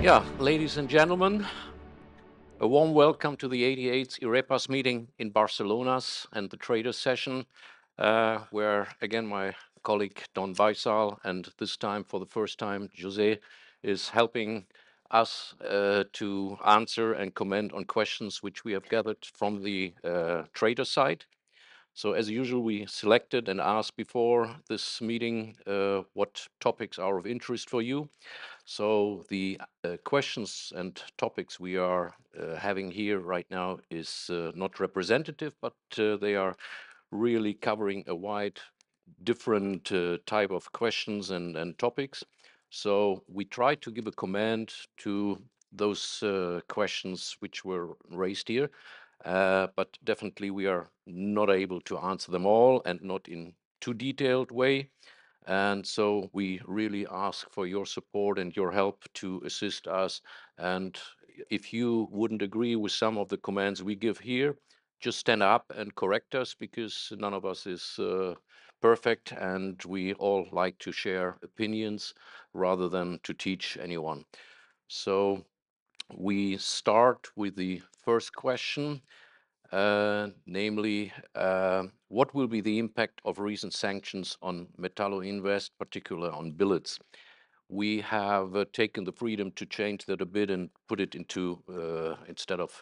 Yeah, ladies and gentlemen, a warm welcome to the 88th IREPAS meeting in Barcelona and the traders session, where again my colleague Don Baisal and this time for the first time Jose is helping us to answer and comment on questions which we have gathered from the trader side. So as usual, we selected and asked before this meeting what topics are of interest for you. So the questions and topics we are having here right now is not representative, but they are really covering a wide different type of questions and topics. So we try to give a comment to those questions which were raised here, but definitely we are not able to answer them all and not in too detailed way. And so we really ask for your support and your help to assist us. And if you wouldn't agree with some of the comments we give here, just stand up and correct us because none of us is perfect and we all like to share opinions rather than to teach anyone. So we start with the first question, namely, what will be the impact of recent sanctions on Metallo Invest, particularly on billets? We have taken the freedom to change that a bit and put it into, instead of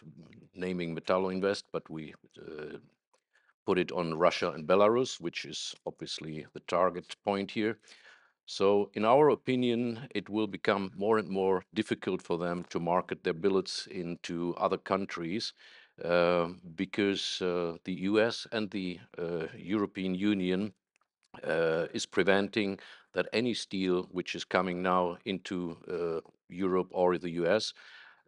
naming Metallo Invest, but we put it on Russia and Belarus, which is obviously the target point here. So in our opinion, it will become more and more difficult for them to market their billets into other countries because the US and the European Union is preventing that any steel which is coming now into Europe or the US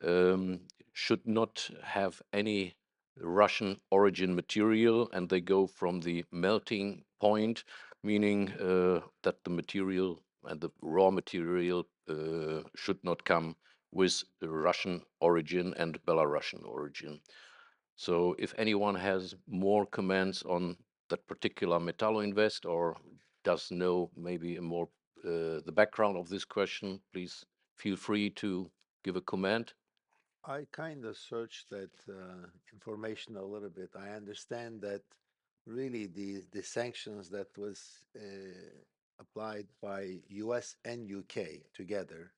um, should not have any Russian origin material, and they go from the melting point, meaning that the material and the raw material should not come with Russian origin and Belarusian origin. So if anyone has more comments on that particular Metallo Invest or does know maybe a more the background of this question, please feel free to give a comment. I kind of searched that information a little bit. I understand that really the sanctions that was applied by U.S. and U.K. together,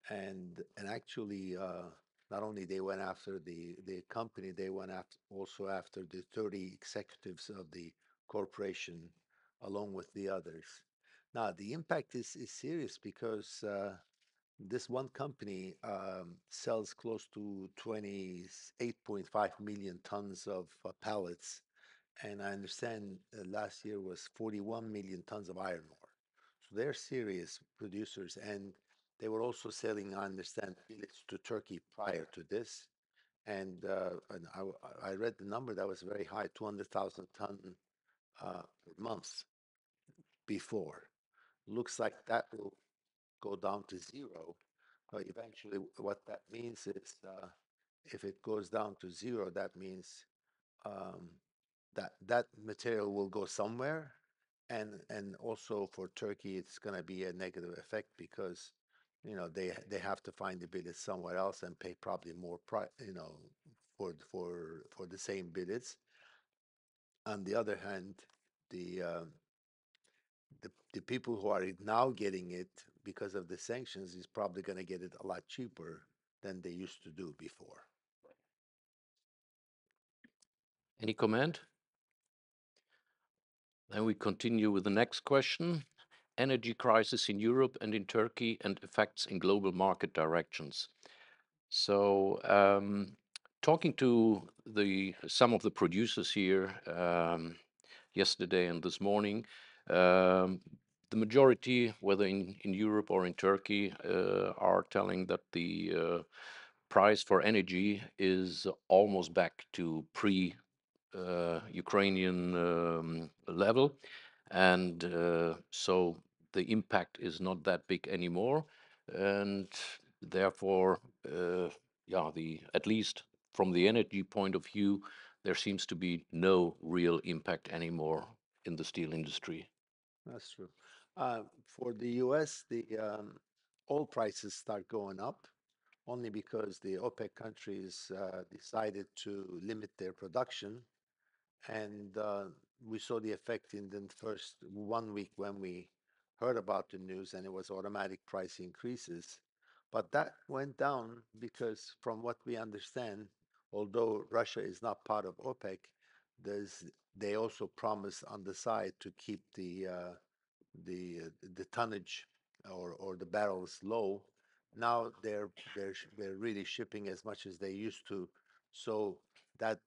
and actually not only they went after the company, they went after also after the 30 executives of the corporation, along with the others. Now the impact is serious because. This one company sells close to 28.5 million tons of pallets, and I understand last year was 41 million tons of iron ore. So they're serious producers, and they were also selling, I understand, billets to Turkey prior to this. And I read the number that was very high, 200,000 ton per month before. Looks like that will go down to zero. Eventually, what that means is if it goes down to zero, that means um, that material will go somewhere, and also for Turkey, it's going to be a negative effect because they have to find the billets somewhere else and pay probably more for the same billets. On the other hand, the the people who are now getting it because of the sanctions is probably going to get it a lot cheaper than they used to do before. Any comment? Then we continue with the next question. Energy crisis in Europe and in Turkey and effects in global market directions. So, talking to the some of the producers here yesterday and this morning, um, the majority, whether in Europe or in Turkey, are telling that the price for energy is almost back to pre Ukrainian level. And so the impact is not that big anymore. And therefore, yeah, at least from the energy point of view, there seems to be no real impact anymore in the steel industry. That's true. For the U.S., the oil prices start going up. only because the OPEC countries decided to limit their production. And we saw the effect in the first 1 week when we heard about the news, and it was automatic price increases. But that went down because, from what we understand, although Russia is not part of OPEC, there's they also promised on the side to keep the tonnage or the barrels low. Now they're really shipping as much as they used to, so that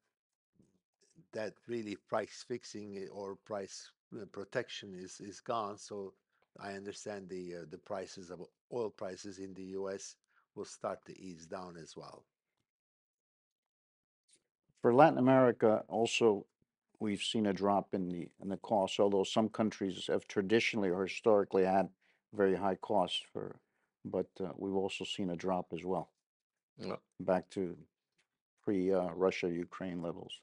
that really price fixing or price protection is gone. So I understand the prices of oil prices in the U.S. will start to ease down as well. For Latin America, also, we've seen a drop in the cost, although some countries have traditionally or historically had very high costs but we've also seen a drop as well, Yeah. back to pre-Russia Ukraine levels.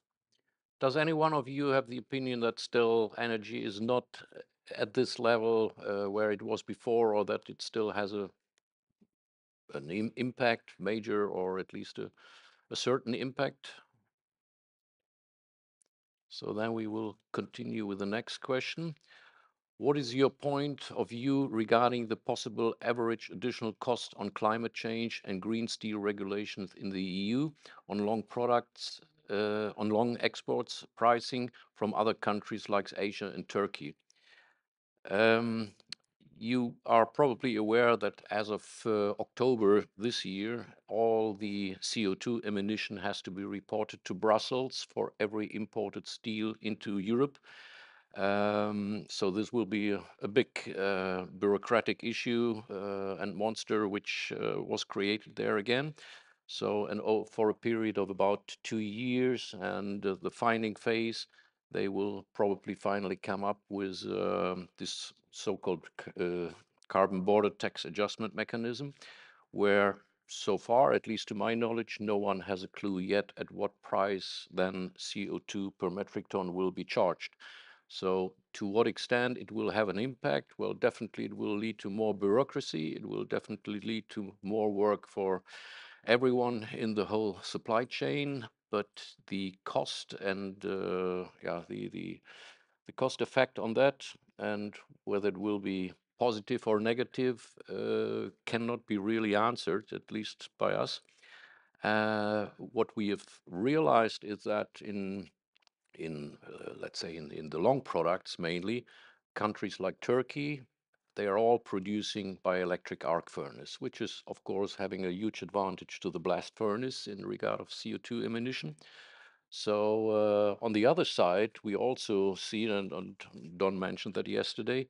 Does any one of you have the opinion that still energy is not at this level where it was before, or that it still has an impact, major or at least a certain impact? So then we will continue with the next question. What is your point of view regarding the possible average additional cost on climate change and green steel regulations in the EU on long products, on long exports pricing from other countries like Asia and Turkey? Um, you are probably aware that as of October this year, all the CO2 emission has to be reported to Brussels for every imported steel into Europe. So this will be a big bureaucratic issue and monster which was created there again. So, and for a period of about 2 years, and the finding phase, they will probably finally come up with this so-called carbon border tax adjustment mechanism, where so far, at least to my knowledge, no one has a clue yet at what price then CO2 per metric ton will be charged. So, to what extent it will have an impact? Well, definitely it will lead to more bureaucracy. It will definitely lead to more work for everyone in the whole supply chain. But the cost and yeah, the cost effect on that, and whether it will be positive or negative, cannot be really answered, at least by us. What we have realized is that in let's say in the long products mainly, countries like Turkey, they are all producing by electric arc furnace, which is of course having a huge advantage to the blast furnace in regard of CO2 emission. So on the other side, we also see, and Don mentioned that yesterday,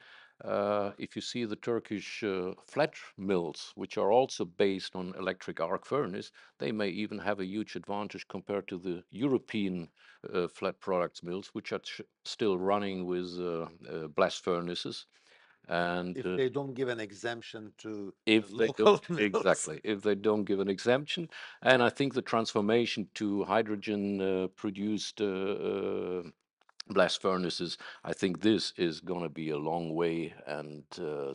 if you see the Turkish flat mills, which are also based on electric arc furnace, they may even have a huge advantage compared to the European flat products mills, which are still running with blast furnaces. And If they don't give an exemption to the if they don't, local mills. exactly, if they don't give an exemption, and I think the transformation to hydrogen produced blast furnaces, I think this is going to be a long way, and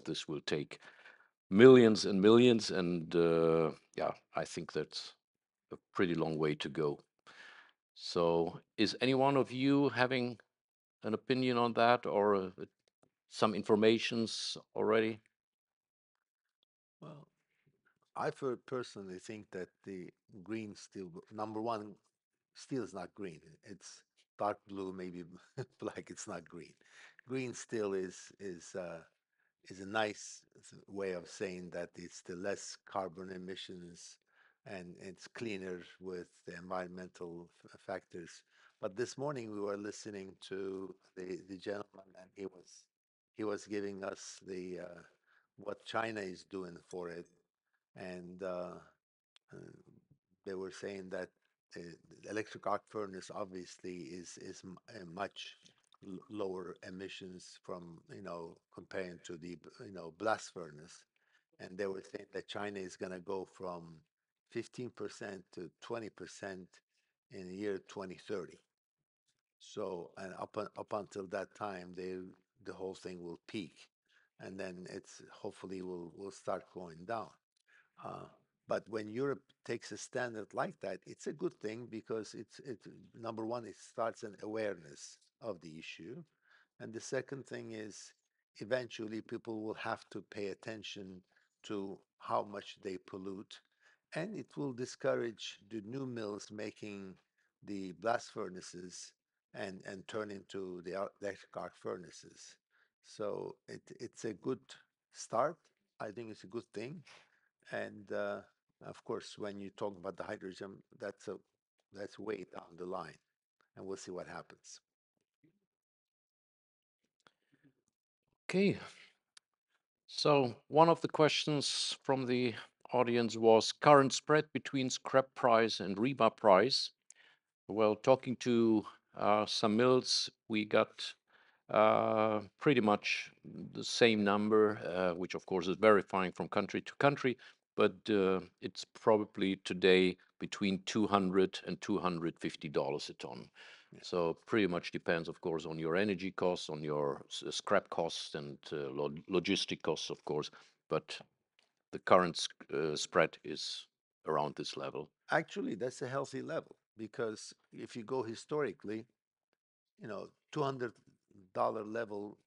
this will take millions and millions, and yeah, I think that's a pretty long way to go. So, is any one of you having an opinion on that, or some informations already? Well, I personally think that the green steel, number one, steel is not green. It's dark blue, maybe black. It's not green. Green steel is a nice way of saying that it's the less carbon emissions and it's cleaner with the environmental factors. But this morning we were listening to the gentleman, and he was giving us the what China is doing for it, and uh, they were saying that the electric arc furnace obviously is a much lower emissions from comparing to the blast furnace, and they were saying that China is going to go from 15% to 20% in the year 2030. So, and up until that time, the whole thing will peak, and then it's hopefully will start going down. Uh, But when Europe takes a standard like that, it's a good thing because number one, it starts an awareness of the issue. And the second thing is eventually people will have to pay attention to how much they pollute. And it will discourage the new mills making the blast furnaces and turn into the electric arc furnaces. So it's a good start. I think it's a good thing. And of course, when you talk about the hydrogen, that's way down the line, and we'll see what happens. Okay. So one of the questions from the audience was current spread between scrap price and rebar price. Well, talking to some mills, we got pretty much the same number, which of course is verifying from country to country, but it's probably today between $200 and $250 a ton. Yeah. So pretty much depends, of course, on your energy costs, on your scrap costs, and logistic costs, of course. But the current spread is around this level. Actually, that's a healthy level because if you go historically, $200 level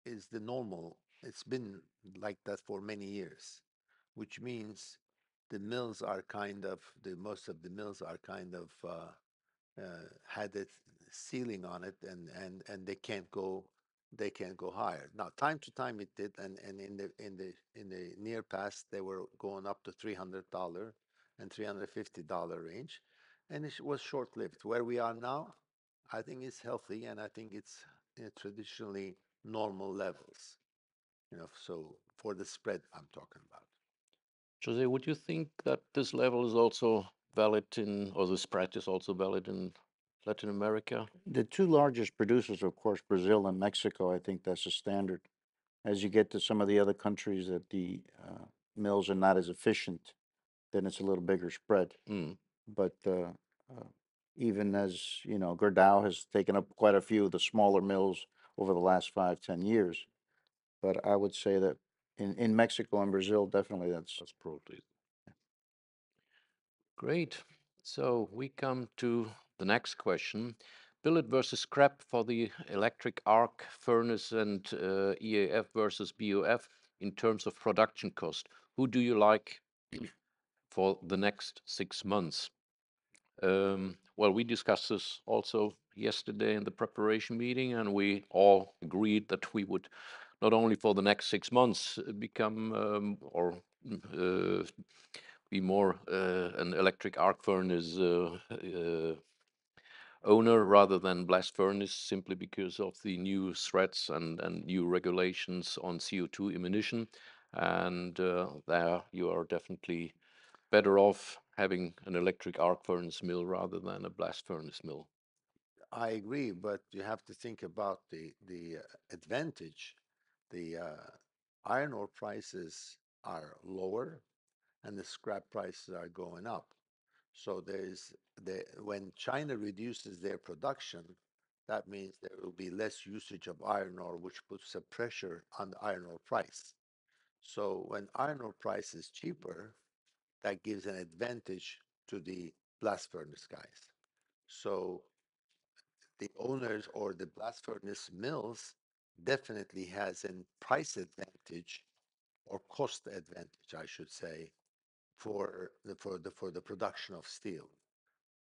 is the normal. It's been like that for many years, which means the mills are most of the mills are kind of had a ceiling on it, and they can't go higher. Now, time to time it did, and in the near past they were going up to $300 and $350 range, and it was short lived. Where we are now, I think it's healthy, and I think it's traditionally normal levels. So for the spread I'm talking about. Jose, would you think that this level is also valid in, or the spread is also valid in Latin America? The two largest producers, of course, Brazil and Mexico, I think that's a standard. As you get to some of the other countries that the mills are not as efficient, then it's a little bigger spread. Mm. But even as you know, Gerdau has taken up quite a few of the smaller mills over the last 5, 10 years. But I would say that in Mexico and Brazil, definitely that's probably great. So we come to the next question. Billet versus scrap for the electric arc furnace and EAF versus BOF in terms of production cost. Who do you like for the next 6 months? Well, we discussed this also yesterday in the preparation meeting, and we all agreed that we would not only for the next 6 months become or be more an electric arc furnace owner rather than blast furnace, simply because of the new threats and new regulations on CO2 emission. And there you are definitely better off having an electric arc furnace mill rather than a blast furnace mill. I agree, but you have to think about the advantage. The iron ore prices are lower, and the scrap prices are going up. So when China reduces their production, that means there will be less usage of iron ore, which puts a pressure on the iron ore price. So when iron ore price is cheaper, that gives an advantage to the blast furnace guys. So the owners or the blast furnace mills definitely has a price advantage or cost advantage, I should say, for the production of steel.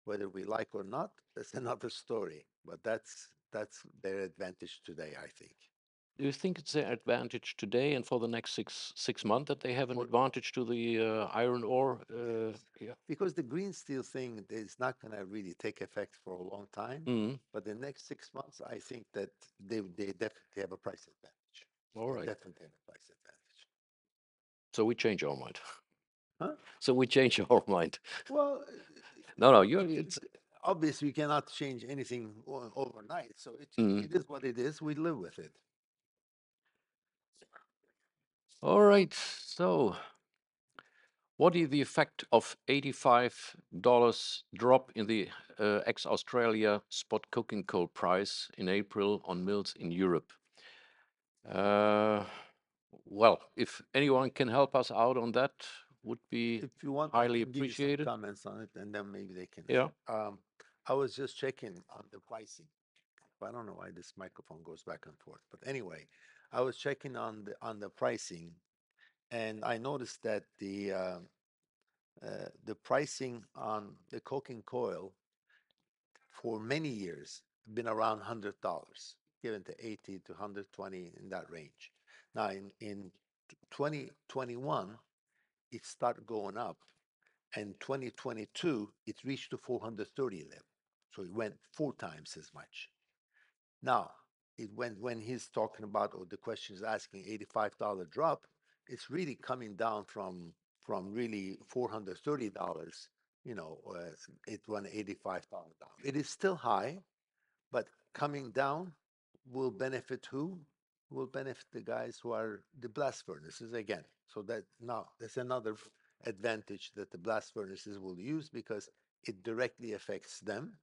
Whether we like or not, that's another story. But that's their advantage today, I think. Do you think it's their advantage today and for the next six months that they have an For advantage to the iron ore? Yeah. Because the green steel thing is not going to really take effect for a long time. Mm. But the next 6 months, I think that they definitely have a price advantage. All They right. definitely have a price advantage. So we change our mind. Huh? So we change our mind. Well, No, it's obviously we cannot change anything overnight. So Mm. it is what it is. We live with it. All right. So what is the effect of $85 drop in the ex-Australia spot coking coal price in April on mills in Europe? Well, if anyone can help us out on that, would be If you want, I highly can give you some appreciated. comments on it, and then maybe they can. Yeah. I was just checking on the pricing. I don't know why this microphone goes back and forth, but anyway, I was checking on the pricing, and I noticed that the pricing on the coking coil for many years been around $100, given to 80 to 120 in that range. Now in 2021, it started going up, and 2022 it reached to 430 level, so it went 4 times as much. Now it went when he's talking about, or the question is asking, $85 drop. It's really coming down from really $430. It went $85 down. It is still high, but coming down will benefit who? Will benefit the guys who are the blast furnaces again. So that now there's another advantage that the blast furnaces will use, because it directly affects them.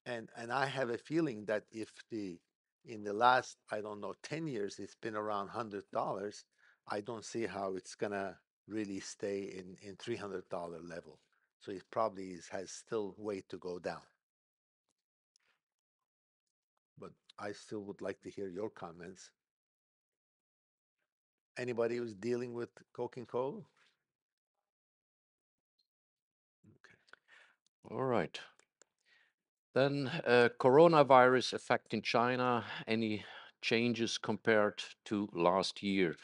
And I have a feeling that if the in the last, I don't know, 10 years it's been around $100, I don't see how it's gonna really stay in $300 level. So it probably has still way to go down. But I still would like to hear your comments. Anybody who's dealing with coking coal? Okay. All right. Then coronavirus effect in China, any changes compared to last year?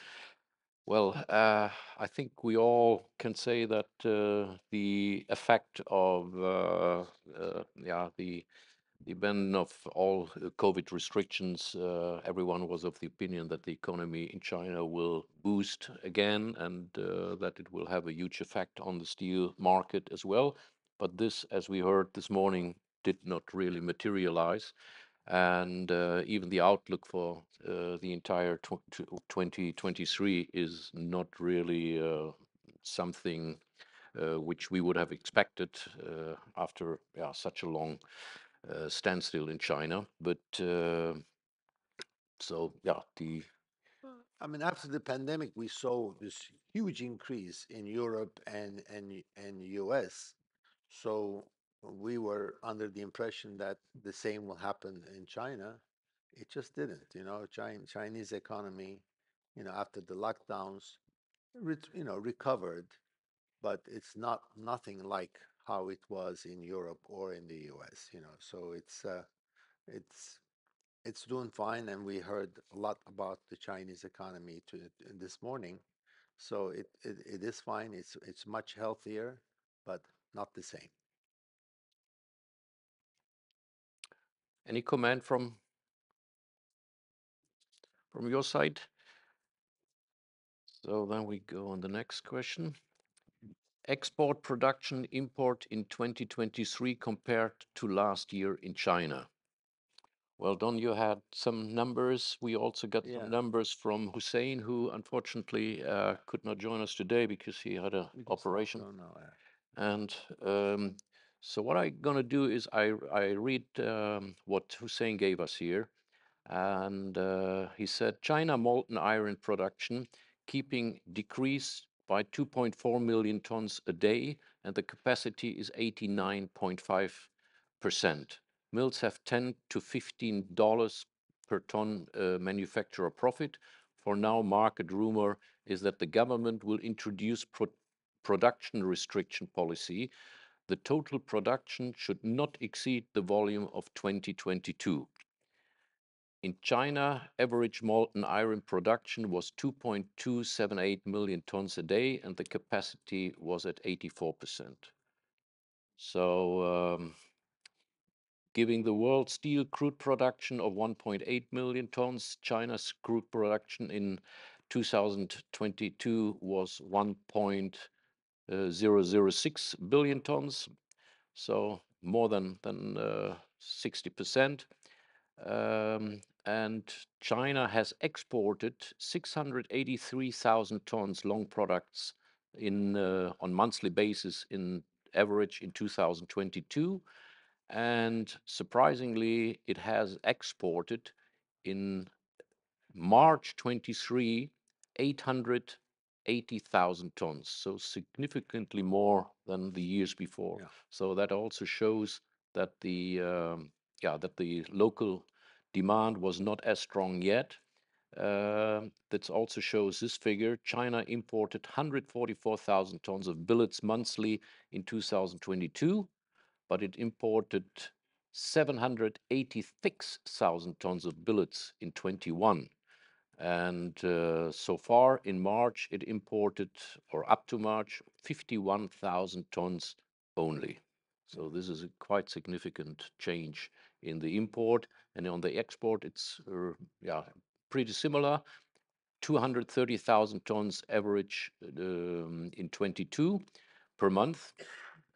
Well, I think we all can say that the effect of yeah, the ban of all COVID restrictions, everyone was of the opinion that the economy in China will boost again, and that it will have a huge effect on the steel market as well. But this, as we heard this morning, did not really materialize. And even the outlook for the entire 2023 is not really something which we would have expected after such a long standstill in China. But so, yeah, the I mean, after the pandemic, we saw this huge increase in Europe and US. So we were under the impression that the same will happen in China. It just didn't. Chinese economy, after the lockdowns, recovered, but it's nothing like how it was in Europe or in the US. So it's it's doing fine, and we heard a lot about the Chinese economy this morning. So it is fine. It's much healthier, but not the same. any comment from your side? So then we go on the next question. Export production import in 2023 compared to last year in China. Well, Don, you had some numbers. We also got some Yeah, numbers from Hussein, who unfortunately could not join us today because he had an we just operation. don't know. And so what I'm gonna do is I read what Hussein gave us here, and he said China molten iron production keeping decrease by 2.4 million tons a day, and the capacity is 89.5%. Mills have $10 to $15 per ton manufacturer profit. For now, market rumor is that the government will introduce production restriction policy. The total production should not exceed the volume of 2022. In China, average molten iron production was 2.278 million tons a day, and the capacity was at 84%. So, giving the world steel crude production of 1.8 million tons, China's crude production in 2022 was 1.006 billion tons, so more than 60%. And China has exported 683,000 tons long products on monthly basis in average in 2022, and surprisingly, it has exported in March 23 800 80,000 tons, so significantly more than the years before. Yeah. So that also shows that the local demand was not as strong yet. That also shows this figure. China imported 144,000 tons of billets monthly in 2022, but it imported 786,000 tons of billets in 21. And so far in March, it imported, or up to March, 51,000 tons only. So this is a quite significant change in the import. And on the export, it's pretty similar. 230,000 tons average in 22 per month,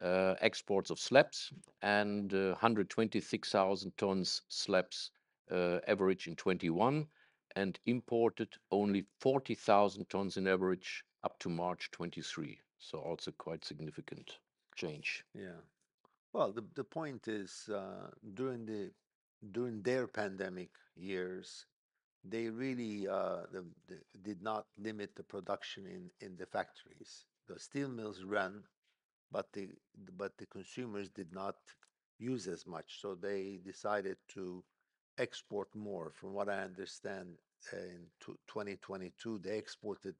exports of slabs, and 126,000 tons slabs average in 21, and imported only 40,000 tons in average up to March 23. So also quite significant change. Yeah. Well, the point is during their pandemic years, they really did not limit the production in the factories. The steel mills ran, but the consumers did not use as much, so they decided to export more. From what I understand, in 2022, they exported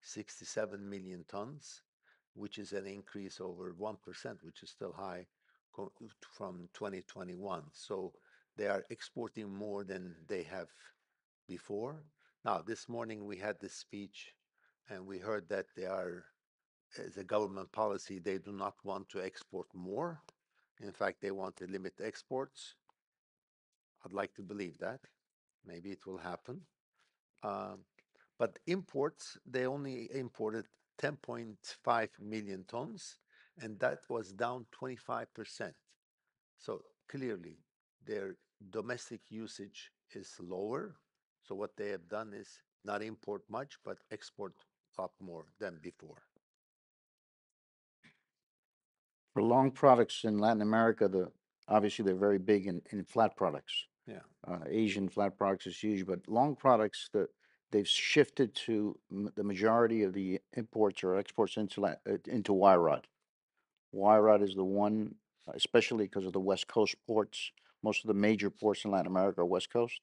67 million tons, which is an increase over 1%, which is still high from 2021. So they are exporting more than they have before. Now, this morning we had this speech, and we heard that they are, as a government policy, they do not want to export more. In fact, they want to limit exports. I'd like to believe that. Maybe it will happen. Um, but imports, they only imported 10.5 million tons, and that was down 25%. So clearly, their domestic usage is lower. So what they have done is not import much, but export a lot more than before. For long products in Latin America, obviously they're very big in flat products. Yeah. Asian flat products is huge, but long products they've shifted to the majority of the imports or exports into wire rod. Wire rod is the one, especially because of the West Coast ports. Most of the major ports in Latin America are West Coast,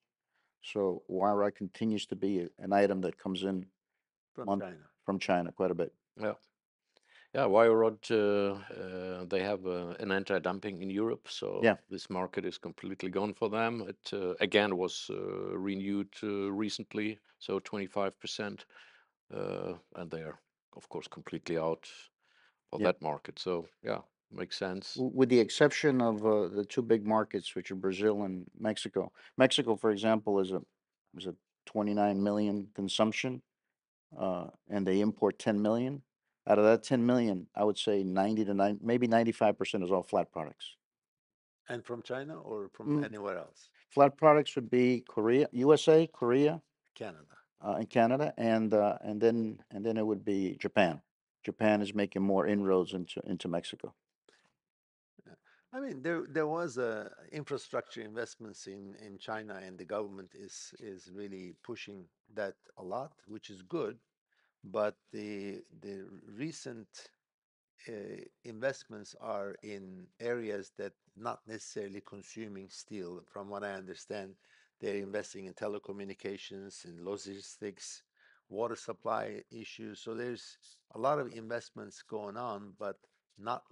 so wire rod continues to be an item that comes in From month China. from China quite a bit. Yeah. Yeah, wire rod, they have an anti-dumping in Europe, so Yeah. this market is completely gone for them. It again was renewed recently, so 25%, and they are, of course, completely out for Yeah. that market. So yeah, makes sense. With the exception of the two big markets, which are Brazil and Mexico. Mexico, for example, is a 29 million consumption, and they import 10 million. Out of that 10 million, I would say 90 to 9, maybe 95% is all flat products. And from China or from Mm, anywhere else? Flat products would be Korea, USA, Korea, Canada. and Canada, and then it would be Japan. Japan is making more inroads into Mexico. Yeah. I mean, there was infrastructure investments in China, and the government is really pushing that a lot, which is good. But the recent investments are in areas that not necessarily consuming steel. From what I understand, they're investing in telecommunications and logistics, water supply issues. So there's a lot of investments going on, but not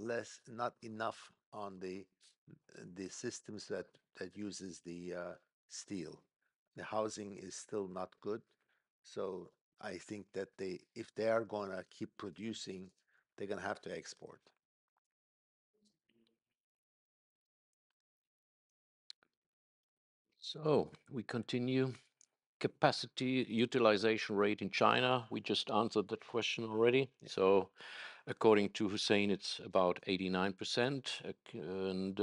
enough on the systems that uses the steel. The housing is still not good, so I think that if they are going to keep producing, they're going to have to export. So we continue. Capacity utilization rate in China, we just answered that question already. Yeah. So according to Hussein, it's about 89%. And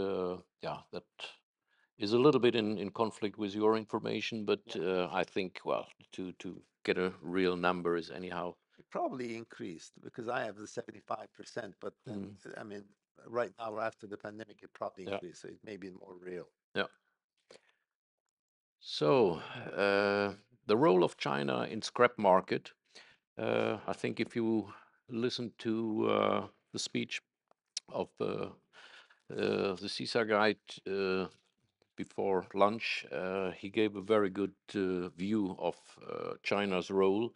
yeah, that is a little bit in conflict with your information, but I think, well, to get a real number is anyhow. It probably increased because I have the 75%, but then, Mm, I mean, right now after the pandemic, it probably yeah, increased. So it may be more real. yeah. So the role of China in scrap market. I think if you listen to the speech of the CISA guide before lunch, he gave a very good view of China's role.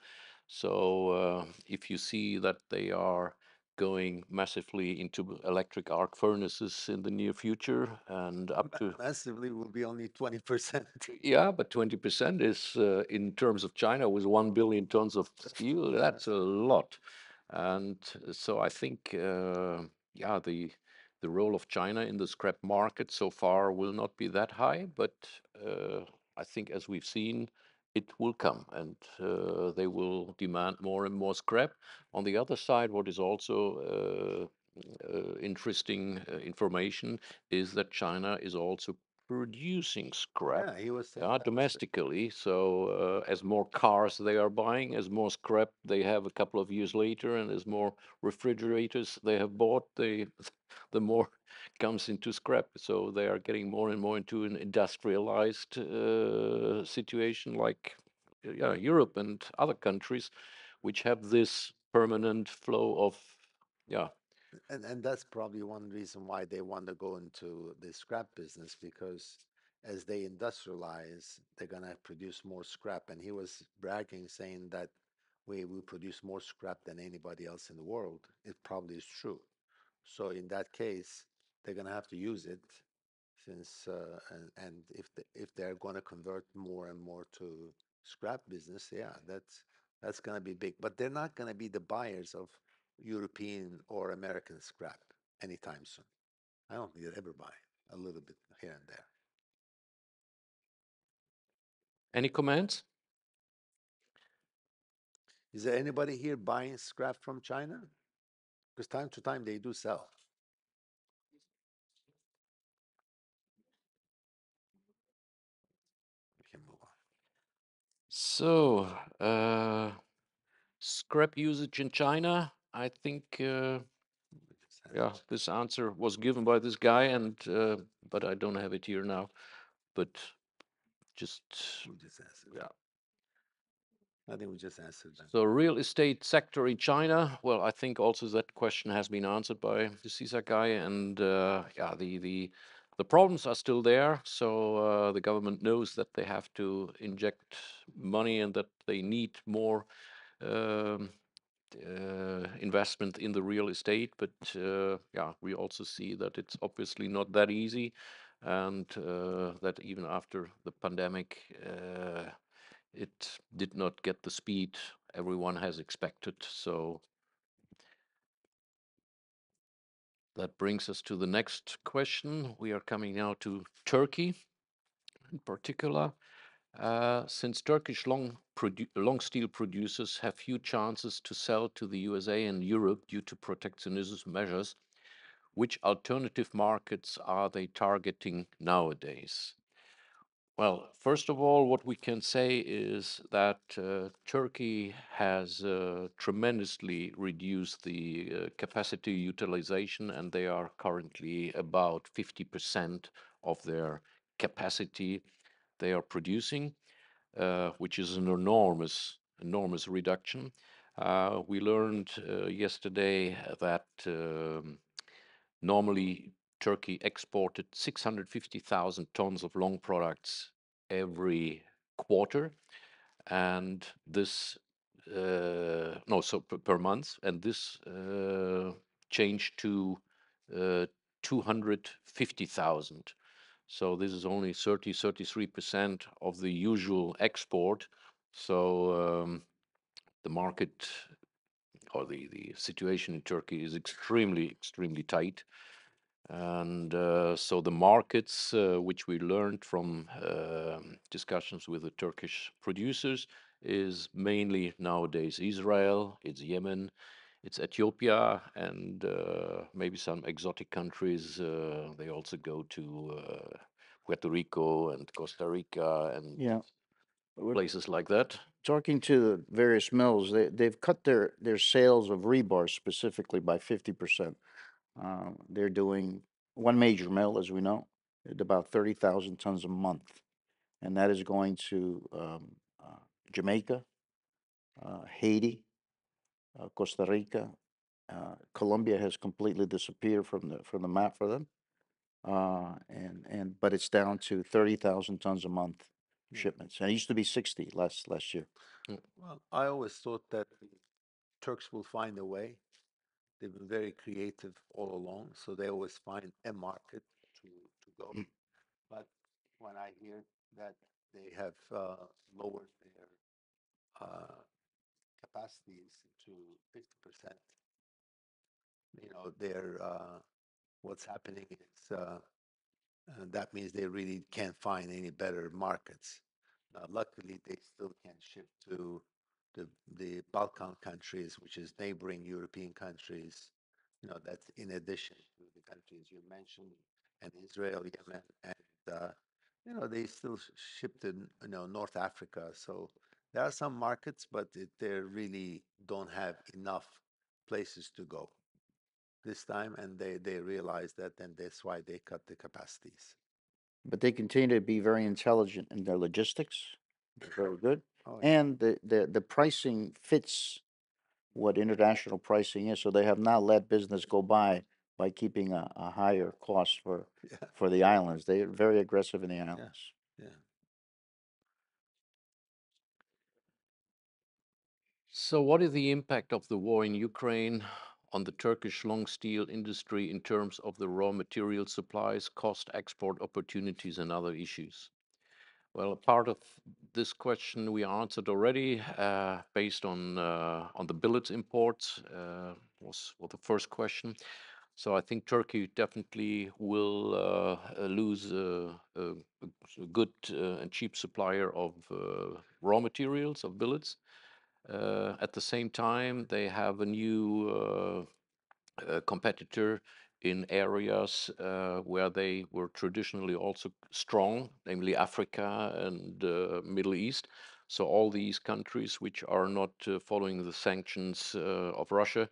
So if you see that they are going massively into electric arc furnaces in the near future and up to Massively will be only 20%. yeah, but 20% is in terms of China with 1 billion tons of steel, that's a lot. And so I think yeah, the role of China in the scrap market so far will not be that high, but I think as we've seen, it will come and they will demand more and more scrap. On the other side, what is also interesting information is that China is also producing scrap, Yeah, he was saying yeah, that. domestically. So as more cars they are buying, as more scrap they have a couple of years later, and as more refrigerators they have bought, they the more comes into scrap. So they are getting more and more into an industrialized situation, like yeah, Europe and other countries, which have this permanent flow of yeah. And that's probably one reason why they want to go into the scrap business, because as they industrialize, they're gonna produce more scrap. And he was bragging, saying that we produce more scrap than anybody else in the world. It probably is true. So in that case, they're gonna have to use it, since and if they're gonna convert more and more to scrap business, yeah, that's gonna be big. But they're not gonna be the buyers of European or American scrap anytime soon. I don't think they'll ever buy a little bit here and there. Any comments? Is there anybody here buying scrap from China? Because time to time they do sell. We can move on. So, scrap usage in China, I think, yeah, this answer was given by this guy, and but I don't have it here now. But just, We just answered. yeah. I think we just answered that. So, real estate sector in China. Well, I think also that question has been answered by the CISA guy, and yeah, the problems are still there. So the government knows that they have to inject money and that they need more um, investment in the real estate. But yeah, we also see that it's obviously not that easy, and that even after the pandemic, it did not get the speed everyone has expected. So that brings us to the next question. We are coming now to Turkey in particular. Since Turkish long steel producers have few chances to sell to the USA and Europe due to protectionist measures, which alternative markets are they targeting nowadays? Well, first of all, what we can say is that Turkey has tremendously reduced the capacity utilization, and they are currently about 50% of their capacity they are producing, which is an enormous reduction. We learned yesterday that normally Turkey exported 650,000 tons of long products every quarter, and this no, so per month, and this changed to 250,000. So this is only 33% of the usual export. So the market or the situation in Turkey is extremely tight. And so the markets, which we learned from discussions with the Turkish producers, is mainly nowadays Israel, it's Yemen, it's Ethiopia, and maybe some exotic countries. They also go to Puerto Rico and Costa Rica and Yeah. We're places like that. talking to the various mills. They've cut their sales of rebar specifically by 50%. They're doing one major mill, as we know, at about 30,000 tons a month, and that is going to Jamaica, Haiti, Costa Rica, Colombia has completely disappeared from the map for them. And but it's down to 30,000 tons a month Yeah. shipments. And it used to be 60 last year. Mm. Well, I always thought that the Turks will find a way. They've been very creative all along, so they always find a market to go. Mm. But when I hear that they have lowered their capacities to 50%, their what's happening is that means they really can't find any better markets. Luckily, they still can ship to the Balkan countries, which is neighboring European countries. That's in addition to the countries you mentioned, and Israel, Yemen, and they still ship to North Africa. So there are some markets, but they really don't have enough places to go this time, and they realize that, and that's why they cut the capacities. But they continue to be very intelligent in their logistics. They're very good. Oh yeah, And the pricing fits what international pricing is. So they have not let business go by keeping a higher cost yeah, for the islands. They're very aggressive in the yeah, islands. yeah. So, what is the impact of the war in Ukraine on the Turkish long steel industry in terms of the raw material supplies, cost, export opportunities, and other issues? Well, a part of this question we answered already, based on the billets imports, was the first question. So I think Turkey definitely will lose a good and cheap supplier of raw materials, of billets. At the same time, they have a new competitor in areas where they were traditionally also strong, namely Africa and Middle East. So all these countries which are not following the sanctions of Russia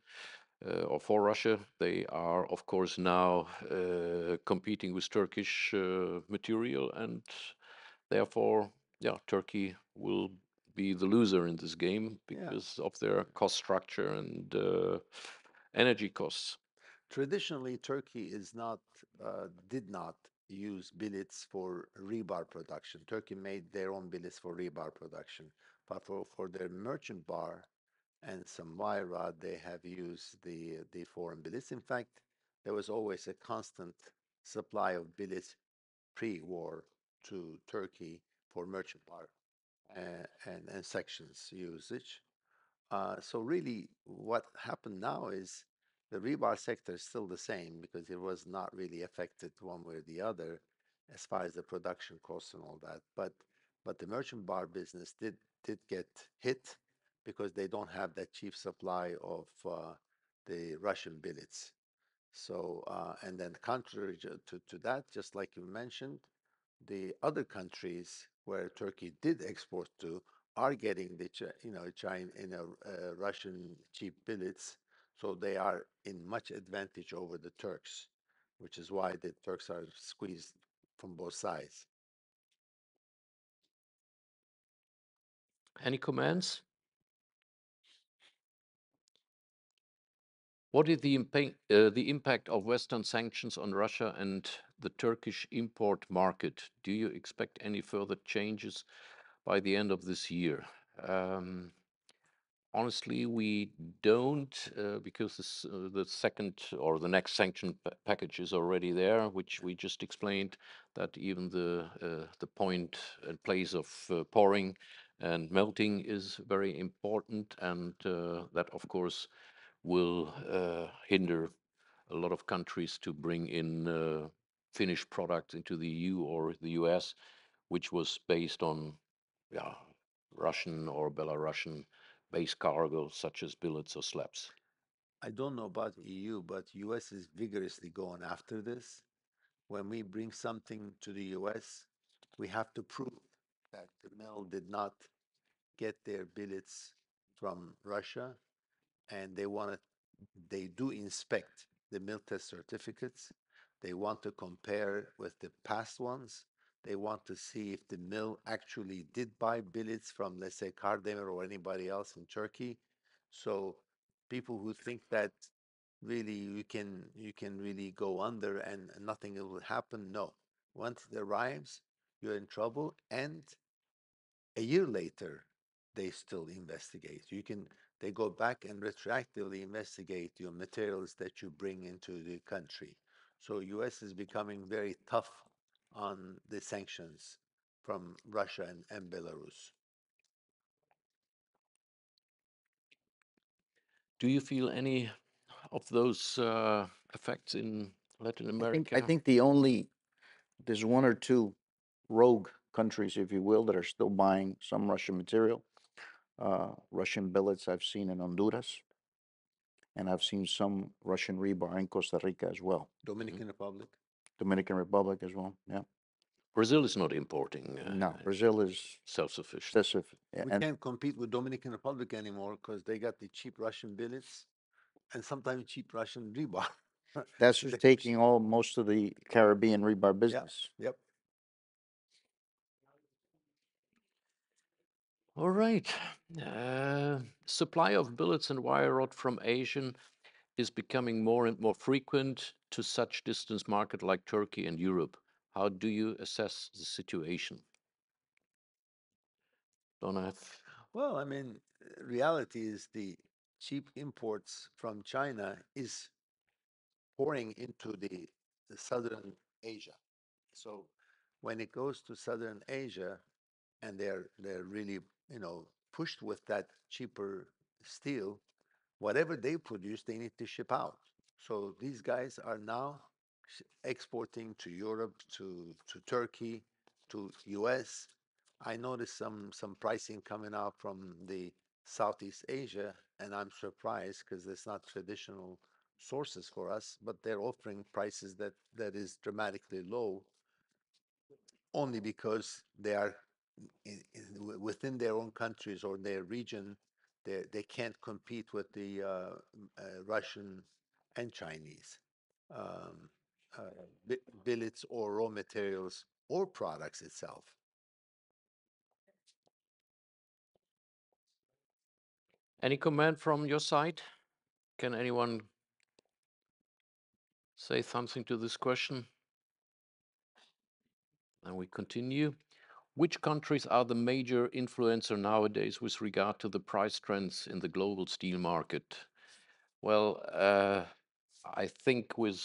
or for Russia, they are of course now competing with Turkish material, and therefore, yeah, Turkey will be the loser in this game Yeah. because of their cost structure and energy costs. Traditionally, Turkey did not use billets for rebar production. Turkey made their own billets for rebar production, but for their merchant bar and some wire rod, they have used the foreign billets. In fact, there was always a constant supply of billets pre-war to Turkey for merchant bar and sections usage. So really, what happened now is the rebar sector is still the same because it was not really affected one way or the other as far as the production costs and all that. But the merchant bar business did get hit because they don't have that cheap supply of the Russian billets. So and then contrary to that, just like you mentioned, the other countries where Turkey did export to are getting the China, Russian cheap billets, so they are in much advantage over the Turks, which is why the Turks are squeezed from both sides. Any comments? What is the impact of Western sanctions on Russia and the Turkish import market? Do you expect any further changes by the end of this year? Um, Honestly, we don't, because the second or the next sanction package is already there, which we just explained, that even the point and place of pouring and melting is very important, and that, of course, will hinder a lot of countries to bring in finished products into the EU or the US, which was based on, yeah, Russian or Belarusian base cargo, such as billets or slabs. I don't know about EU, but US is vigorously going after this. When we bring something to the US, we have to prove that the mill did not get their billets from Russia, and they do inspect the mill test certificates. They want to compare with the past ones. They want to see if the mill actually did buy billets from, let's say, Kardemir or anybody else in Turkey. So people who think that really you can really go under and nothing will happen. No, once it arrives, you're in trouble, and a year later, they still investigate. They go back and retroactively investigate your materials that you bring into the country. So U.S. is becoming very tough on the sanctions from Russia and Belarus. Do you feel any of those effects in Latin I America? think there's one or two rogue countries, if you will, that are still buying some Russian material. Russian billets I've seen in Honduras, and I've seen some Russian rebar in Costa Rica as well. Dominican Republic. Dominican Republic as well. Yeah. Brazil is not importing. No, Brazil is self-sufficient. excessive. We And can't compete with Dominican Republic anymore because they got the cheap Russian billets and sometimes cheap Russian rebar. that's who's taking most of the Caribbean rebar business. Yep. All right. Supply of billets and wire rod from Asia is becoming more and more frequent to such distance market like Turkey and Europe. How do you assess the situation? Donat? Well, I mean, reality is the cheap imports from China is pouring into the southern Asia. So when it goes to southern Asia and they're really, pushed with that cheaper steel, whatever they produce, they need to ship out. So these guys are now exporting to Europe, to Turkey, to US. I noticed some pricing coming out from the Southeast Asia, and I'm surprised because it's not traditional sources for us, but they're offering prices that is dramatically low only because they are within their own countries or their region. They can't compete with the Russian and Chinese um, billets or raw materials or products itself. Any comment from your side? Can anyone say something to this question? And we continue. Which countries are the major influencer nowadays with regard to the price trends in the global steel market? Well, I think with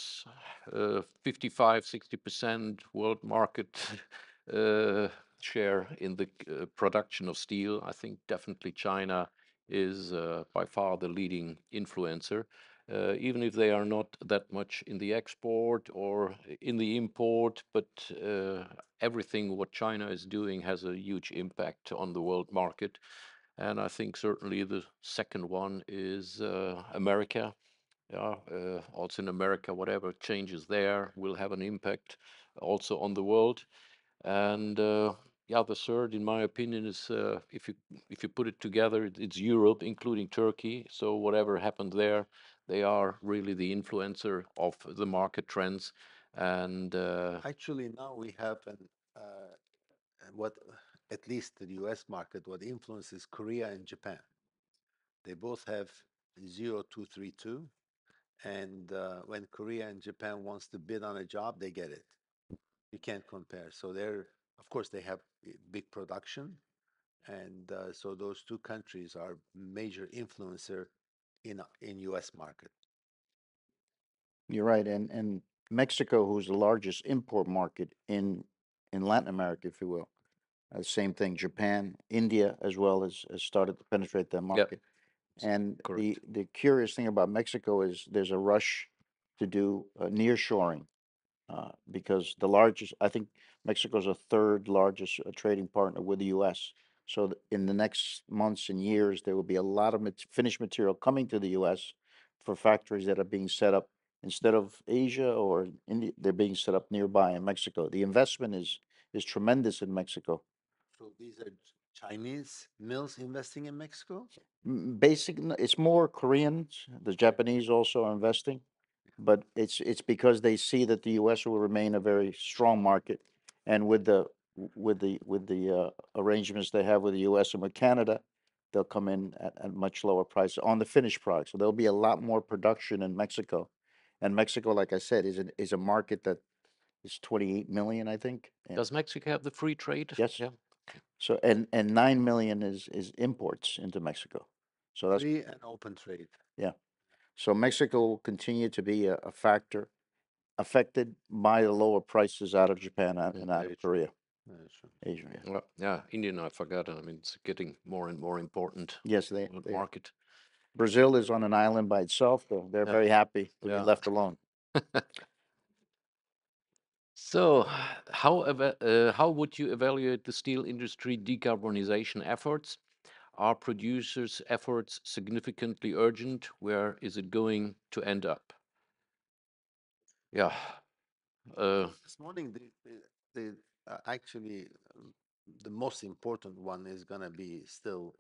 55-60% world market share in the production of steel, I think definitely China is by far the leading influencer. Even if they are not that much in the export or in the import, but everything what China is doing has a huge impact on the world market. And I think certainly the second one is America. Yeah, also in America, whatever changes there will have an impact also on the world. And yeah, the third, in my opinion, is if you put it together, it's Europe, including Turkey. So whatever happened there, they are really the influencer of the market trends. And Actually, now we have what at least the U.S. market, what influences Korea and Japan. They both have 0232, and when Korea and Japan wants to bid on a job, they get it. You can't compare. So of course, they have big production, and so those two countries are major influencer in U.S. market. You're right, and Mexico, who's the largest import market in Latin America, if you will. Same thing. Japan, India, as well as started to penetrate that yeah, market. And correct. the curious thing about Mexico is there's a rush to do nearshoring because I think Mexico's a third largest trading partner with the U.S. So in the next months and years, there will be a lot of finished material coming to the U.S. for factories that are being set up instead of Asia or India. They're being set up nearby in Mexico. The investment is tremendous in Mexico. So these are Chinese mills investing in Mexico? It's more Koreans. The Japanese also are investing, but it's because they see that the U.S. will remain a very strong market, and with the arrangements they have with the U.S. and with Canada, they'll come in at much lower price on the finished product. So there'll be a lot more production in Mexico. And Mexico, like I said, is a market that is 28 million, I think. Does Mexico have the free trade? Yes. Yeah. So and 9 million is imports into Mexico. So that's Free and open trade. yeah. So Mexico will continue to be a factor affected by the lower prices out of Japan and out Very of true. Korea, Very true. Asia. Yeah. Well, yeah, Indian, I forgot. I mean, it's getting more and more important Yes, they are. market. Brazil is on an island by itself. So they're Yeah. very happy to Yeah. be left alone. So, how would you evaluate the steel industry decarbonization efforts? Are producers' efforts significantly urgent? Where is it going to end up? Yeah. This morning, actually, the most important one is going to be still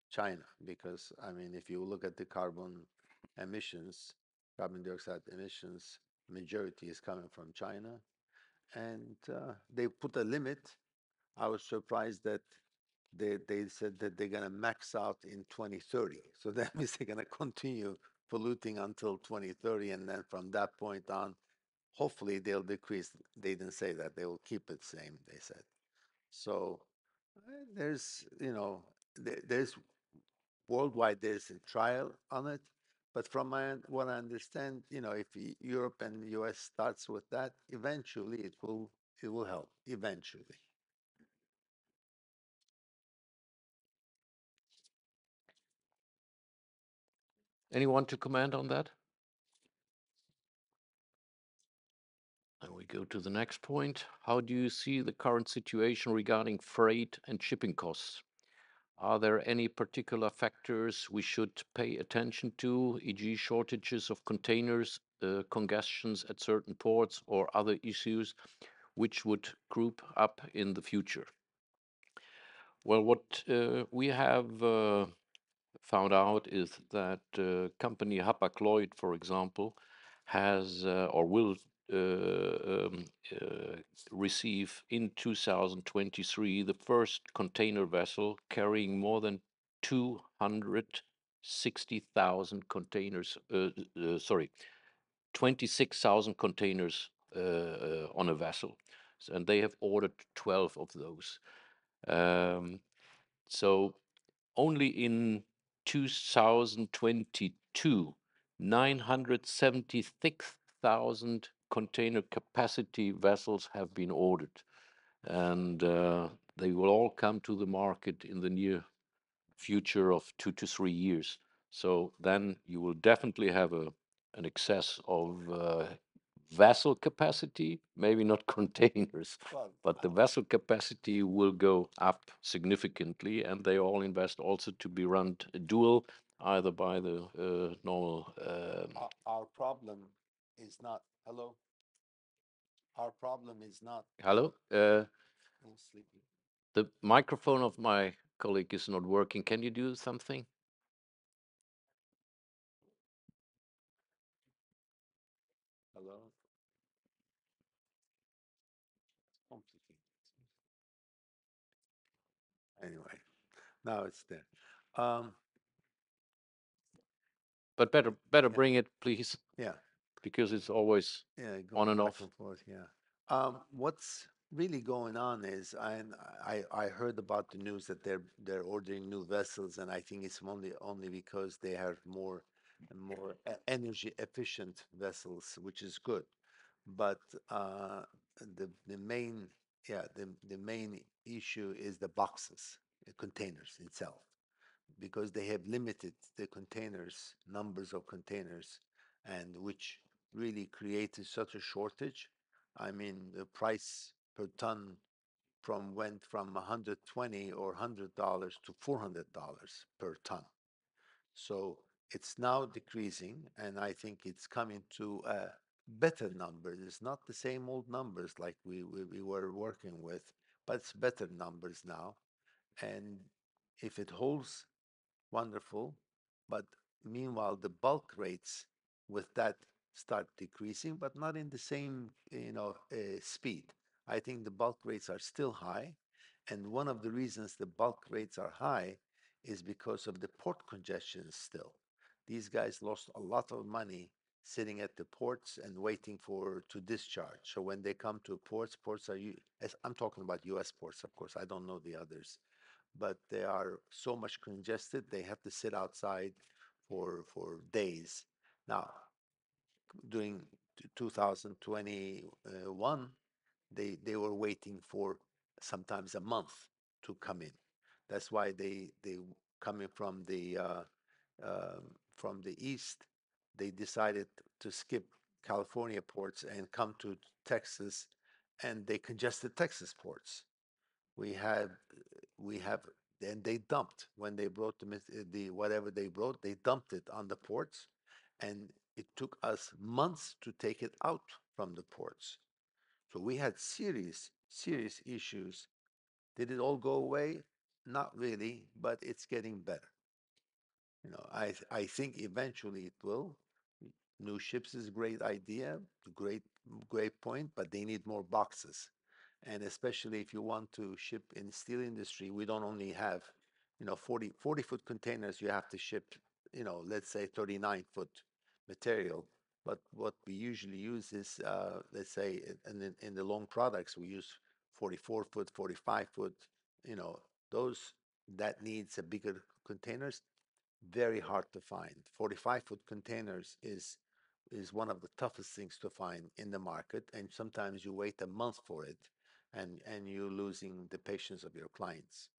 China, because I mean, if you look at the emissions, carbon dioxide emissions, majority is coming from China, and they put a limit. I was surprised that they said that they're going to max out in 2030. So that means they're going to continue polluting until 2030, and then from that point on, hopefully they'll decrease. They didn't say that, they will keep it same, they said. So there's, there's worldwide, there's a trial on it. But from what I understand, if Europe and the US starts with that, eventually it will help eventually. Anyone to comment on that? And we go to the next point. How do you see the current situation regarding freight and shipping costs? Are there any particular factors we should pay attention to, e.g., shortages of containers, congestions at certain ports, or other issues which would group up in the future? Well, what we have found out is that company Hapag-Lloyd, for example, has or will receive in 2023 the first container vessel carrying more than 260,000 containers. Sorry, 26,000 containers on a vessel, and they have ordered 12 of those. So only in 2022, 976,000 container capacity vessels have been ordered, and they will all come to the market in the near future of 2 to 3 years. So then you will definitely have an excess of vessel capacity, maybe not containers, Well, but the vessel capacity will go up significantly, and they all invest also to be run dual, either by the normal. our problem is not, hello, our problem is not, Hello, oh, sleepy. the microphone of my colleague is not working. Can you do something? Hello, complicated. Anyway, now it's there. Um, But better yeah, bring it, please, yeah, because it's always yeah, on going and back off. and forth. Yeah. What's really going on is I heard about the news that they're ordering new vessels, and I think it's only because they have more energy efficient vessels, which is good. But the main, yeah, the main issue is the boxes, the containers itself, because they have limited the containers, numbers of containers, and which really created such a shortage. I mean, the price per ton went from 120 or $100 to $400 per ton. So it's now decreasing, and I think it's coming to a better number. It's not the same old numbers like we were working with, but it's better numbers now. And if it holds, wonderful. But meanwhile, the bulk rates with that start decreasing, but not in the same, speed. I think the bulk rates are still high. And one of the reasons the bulk rates are high is because of the port congestion still. These guys lost a lot of money sitting at the ports and waiting to discharge. So when they come to ports, I'm talking about U.S. ports, of course. I don't know the others, but they are so much congested they have to sit outside for days. Now, during 2021, they were waiting for sometimes a month to come in. That's why they coming from the east, they decided to skip California ports and come to Texas, and they congested Texas ports. We had we have and they dumped when they brought the whatever they brought, they dumped it on the ports, and it took us months to take it out from the ports. So we had serious issues. Did it all go away? Not really, but it's getting better. I think eventually it will. New ships is a great idea, great point, but they need more boxes. And especially if you want to ship in steel industry, we don't only have, 40-foot containers you have to ship, let's say 39-foot material. But what we usually use is, let's say in the long products, we use 44-foot, 45-foot, you know, those that needs a bigger containers, very hard to find. 45-foot containers is one of the toughest things to find in the market, and sometimes you wait a month for it, and you're losing the patience of your clients.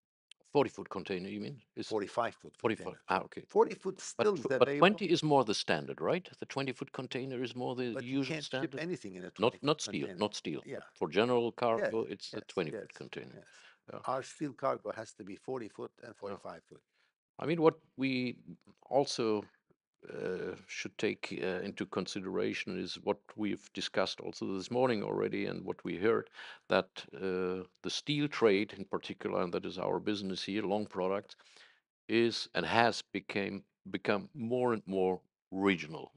40-foot container, you mean? Is 45-foot 45? container. Ah, okay. 40-foot still is But available, 20 is more the standard, right? The 20-foot container is more the but you usual can't ship standard. anything in a Not 20-foot steel, container. not steel. Yeah. But for general Yes. cargo, it's the Yes. 20-foot Yes. container. Yes. Yeah. Our steel cargo has to be 40-foot and Yeah. 45-foot. I mean, what we also should take into consideration is what we've discussed also this morning already, and what we heard, that the steel trade in particular, and that is our business here, long products, is and has become more and more regional.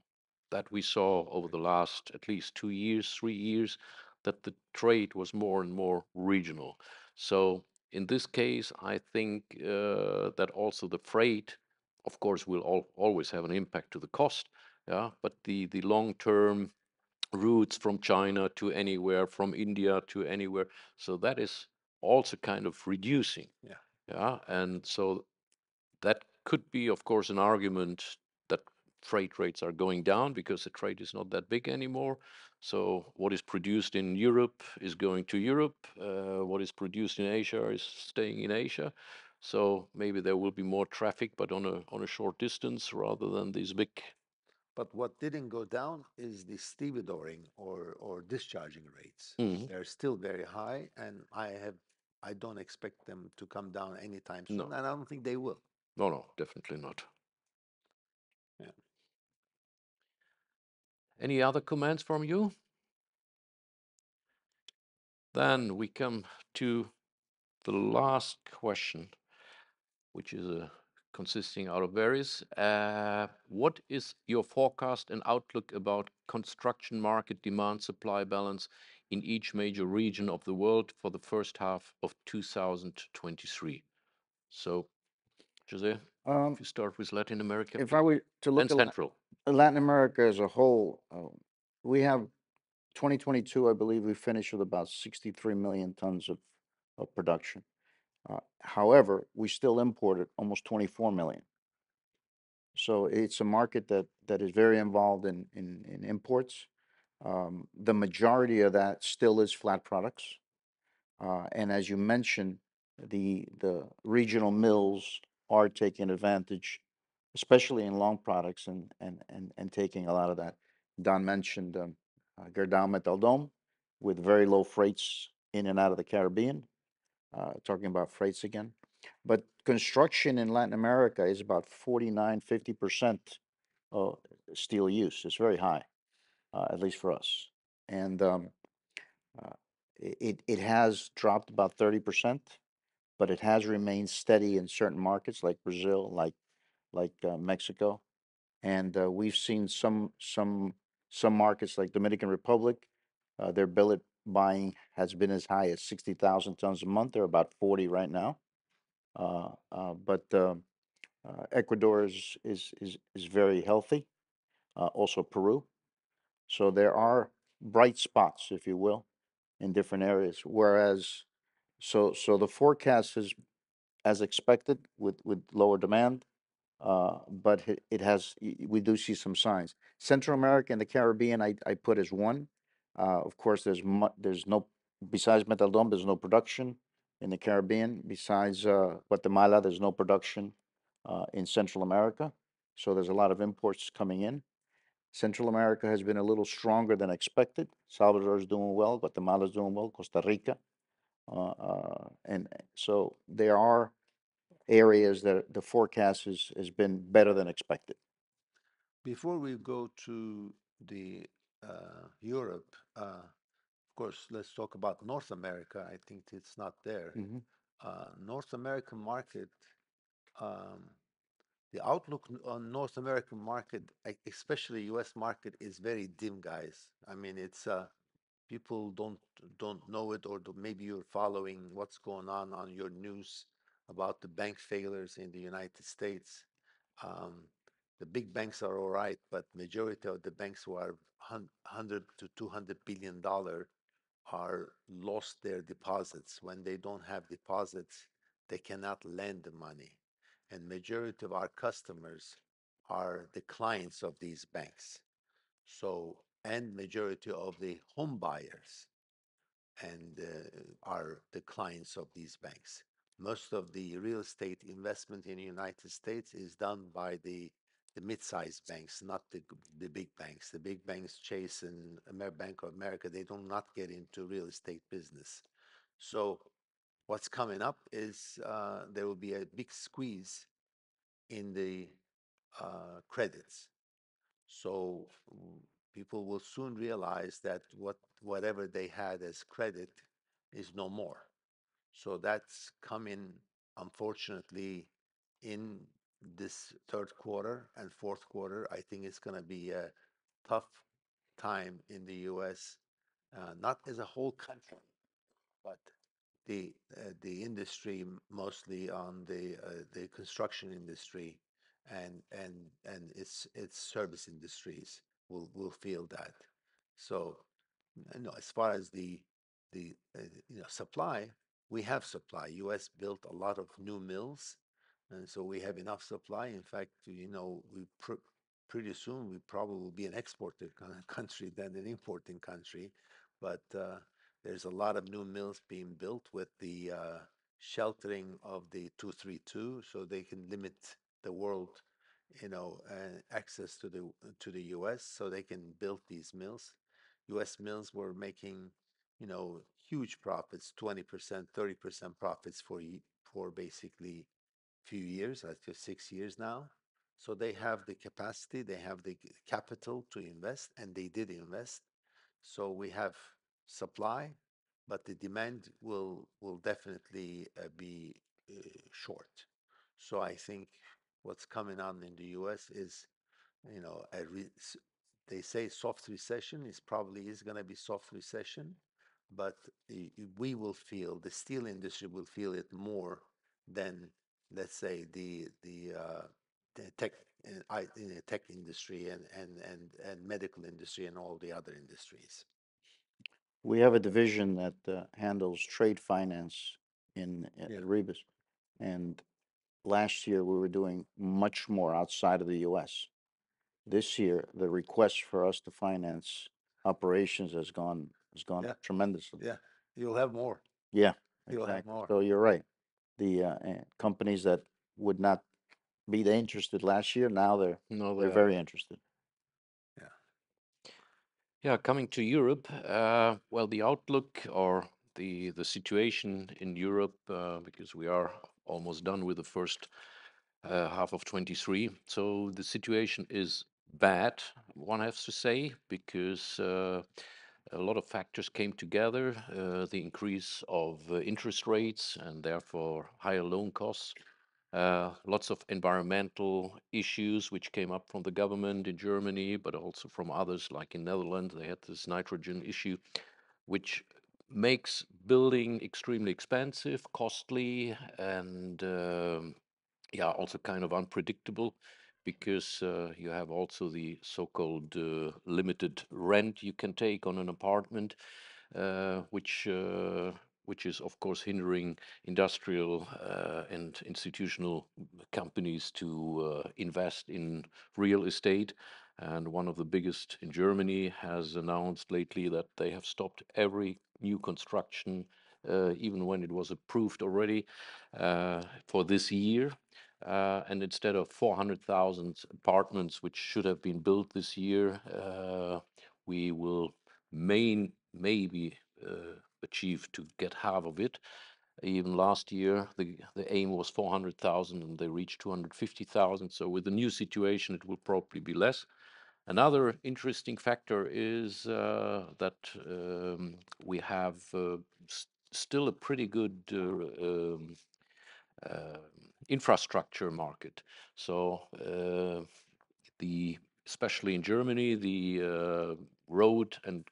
That we saw over the last at least 2 years, 3 years, that the trade was more and more regional. So in this case, I think that also the freight, of course, will always have an impact to the cost. Yeah, but the long term routes from China to anywhere, from India to anywhere, so that is also kind of reducing. Yeah. Yeah, and so that could be, of course, an argument that freight rates are going down because the trade is not that big anymore. So what is produced in Europe is going to Europe. What is produced in Asia is staying in Asia. So maybe there will be more traffic, but on a short distance rather than these big. But what didn't go down is the stevedoring or discharging rates. Mhm. They're still very high, and I don't expect them to come down anytime soon, No, and I don't think they will. no, definitely not. Yeah. Any other comments from you? Then we come to the last question, which is consisting out of various. What is your forecast and outlook about construction market demand supply balance in each major region of the world for the first half of 2023? So, Jose, if you start with Latin America, If I please, were to look and at Central. Latin America as a whole, we have 2022, I believe we finished with about 63 million tons of production. However, we still imported almost 24 million. So it's a market that is very involved in imports. The majority of that still is flat products. And as you mentioned, the regional mills are taking advantage, especially in long products, and taking a lot of that. Don mentioned Gerdau Metal Dome with very low freights in and out of the Caribbean. Talking about freights again, but construction in Latin America is about 49-50% steel use. It's very high, at least for us, and uh, it has dropped about 30%, but it has remained steady in certain markets like Brazil, like Mexico, and we've seen some markets like Dominican Republic, their billet buying has been as high as 60,000 tons a month. They're about 40 right now, but Ecuador is very healthy. Also Peru. So there are bright spots, if you will, in different areas. Whereas, so the forecast is as expected with lower demand, but it has, we do see some signs. Central America and the Caribbean, I put as one. Of course, there's no, besides Metaldom, there's no production in the Caribbean. Besides Guatemala, there's no production in Central America. So there's a lot of imports coming in. Central America has been a little stronger than expected. Salvador is doing well, Guatemala is doing well, Costa Rica. And so there are areas that the forecast has been better than expected. Before we go to the Europe, of course, let's talk about North America. I think it's not there. Mm-hmm. North American market, um, the outlook on North American market, especially U.S. market, is very dim, guys. I mean, it's people don't know it, or maybe you're following what's going on your news about the bank failures in the United States. Um, the big banks are all right, but majority of the banks who are 100 to 200 billion dollar are lost their deposits. When they don't have deposits, they cannot lend the money. And majority of our customers are the clients of these banks. So, and majority of the home buyers and are the clients of these banks. Most of the real estate investment in the United States is done by the mid-sized banks, not the big banks. The big banks, Chase and Bank of America, they do not get into real estate business. So what's coming up is there will be a big squeeze in the credits. So people will soon realize that whatever they had as credit is no more. So that's coming, unfortunately, in this third quarter and fourth quarter. I think it's going to be a tough time in the U.S., not as a whole country, but the industry, mostly on the construction industry and its service industries will feel that. So, as far as the supply, we have supply. U.S. built a lot of new mills, and so we have enough supply. In fact, pretty soon we probably will be an exporting country than an importing country, but there's a lot of new mills being built with the sheltering of the 232, so they can limit the world, access to the U.S. So they can build these mills. U.S. mills were making, huge profits, 20%, 30% profits for basically few years, like 6 years now. So they have the capacity, they have the capital to invest, and they did invest. So we have supply, but the demand will definitely be short. So I think what's coming on in the U.S. is, you know, a they say soft recession is probably is going to be soft recession, but we will feel, the steel industry will feel it more than, let's say, the tech tech industry and medical industry and all the other industries. We have a division that handles trade finance at IREPAS, and last year we were doing much more outside of the U.S. This year, the request for us to finance operations has gone Yeah, tremendously. yeah, you'll have more. Yeah, You'll have exactly. more. So you're right. The companies that would not be that interested last year, now No, they're they are. very interested. Yeah. Yeah, coming to Europe, well, the outlook or the situation in Europe, because we are almost done with the first half of 23. So the situation is bad, one has to say, because a lot of factors came together, the increase of interest rates and therefore higher loan costs. Lots of environmental issues which came up from the government in Germany, but also from others, like in Netherlands. They had this nitrogen issue, which makes building extremely expensive, costly, and yeah, also kind of unpredictable because you have also the so-called limited rent you can take on an apartment, uh, which uh, which is of course hindering industrial and institutional companies to invest in real estate. And one of the biggest in Germany has announced lately that they have stopped every new construction, even when it was approved already for this year. And instead of 400,000 apartments, which should have been built this year, we will maybe achieve to get half of it. Even last year, the aim was 400,000 and they reached 250,000. So with the new situation, it will probably be less. Another interesting factor is that we have still a pretty good uh, infrastructure market. So the especially in Germany, the road and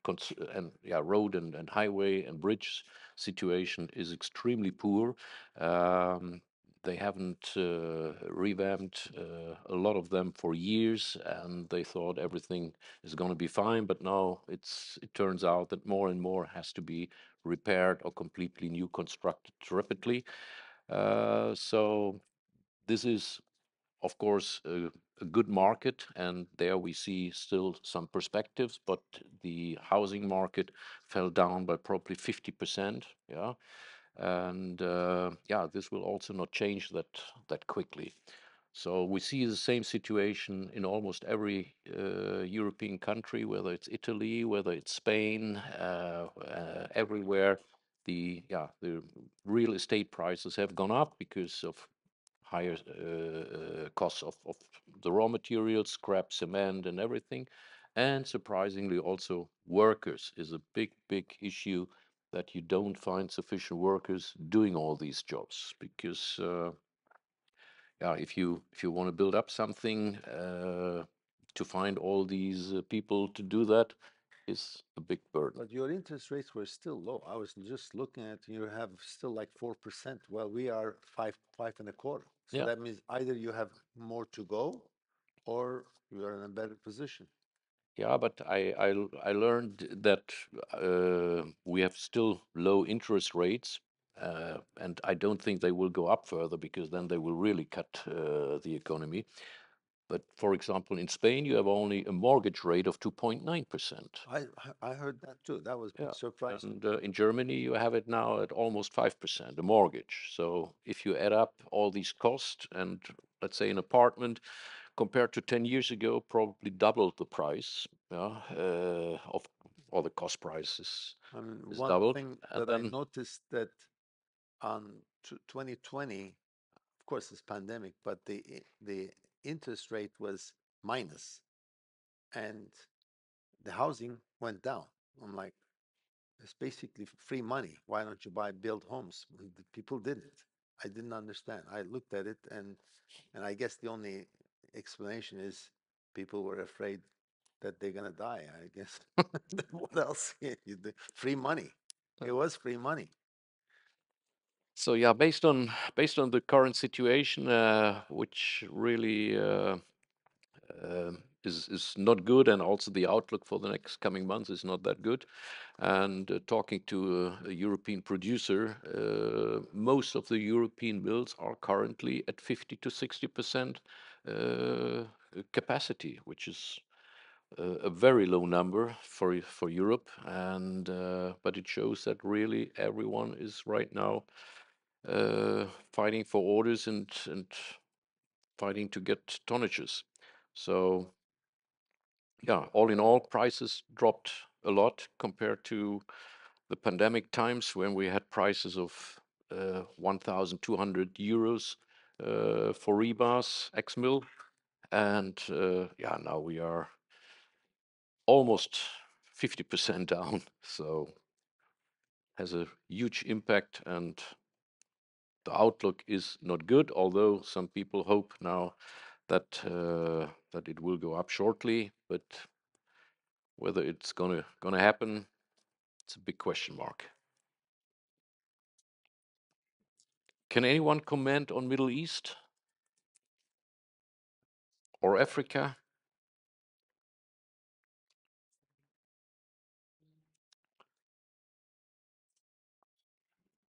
highway and bridge situation is extremely poor. Um, they haven't revamped a lot of them for years, and they thought everything is going to be fine. But now it turns out that more and more has to be repaired or completely new constructed rapidly. So this is, of course, a good market, and there we see still some perspectives, but the housing market fell down by probably 50%. Yeah. And yeah, this will also not change that quickly. So we see the same situation in almost every European country, whether it's Italy, whether it's Spain, everywhere. The real estate prices have gone up because of higher costs of the raw materials, scrap, cement, and everything. And surprisingly, also workers is a big issue that you don't find sufficient workers doing all these jobs because yeah, if you want to build up something, to find all these people to do that is a big burden. But your interest rates were still low. I was just looking at you have still like 4%. Well, we are five and a quarter. So Yeah. that means either you have more to go or you are in a better position. Yeah, but I learned that we have still low interest rates, and I don't think they will go up further because then they will really cut the economy. But for example, in Spain, you have only a mortgage rate of 2.9%. I heard that too. That was Yeah. surprising. And in Germany, you have it now at almost 5%, a mortgage. So if you add up all these costs and let's say an apartment compared to 10 years ago, probably doubled the price, yeah, of all the cost prices I mean, is one doubled. thing And that I then, noticed that on 2020, of course, it's pandemic, but the interest rate was minus, and the housing went down. I'm like, it's basically free money. Why don't you build homes? The people didn't. I didn't understand. I looked at it, and I guess the only explanation is people were afraid that they're gonna die. I guess. What else can you do? Free money. It was free money. so yeah, based on the current situation, which really is not good, and also the outlook for the next coming months is not that good. And talking to a European producer, most of the European mills are currently at 50 to 60% capacity, which is a very low number for Europe. And but it shows that really everyone is right now fighting for orders and fighting to get tonnages. So yeah, all in all, prices dropped a lot compared to the pandemic times when we had prices of 1,200 euros for rebars ex mill, and yeah, now we are almost 50% down. So has a huge impact, and the outlook is not good. Although some people hope now that it will go up shortly, but whether it's gonna happen, it's a big question mark. Can anyone comment on Middle East? or Africa?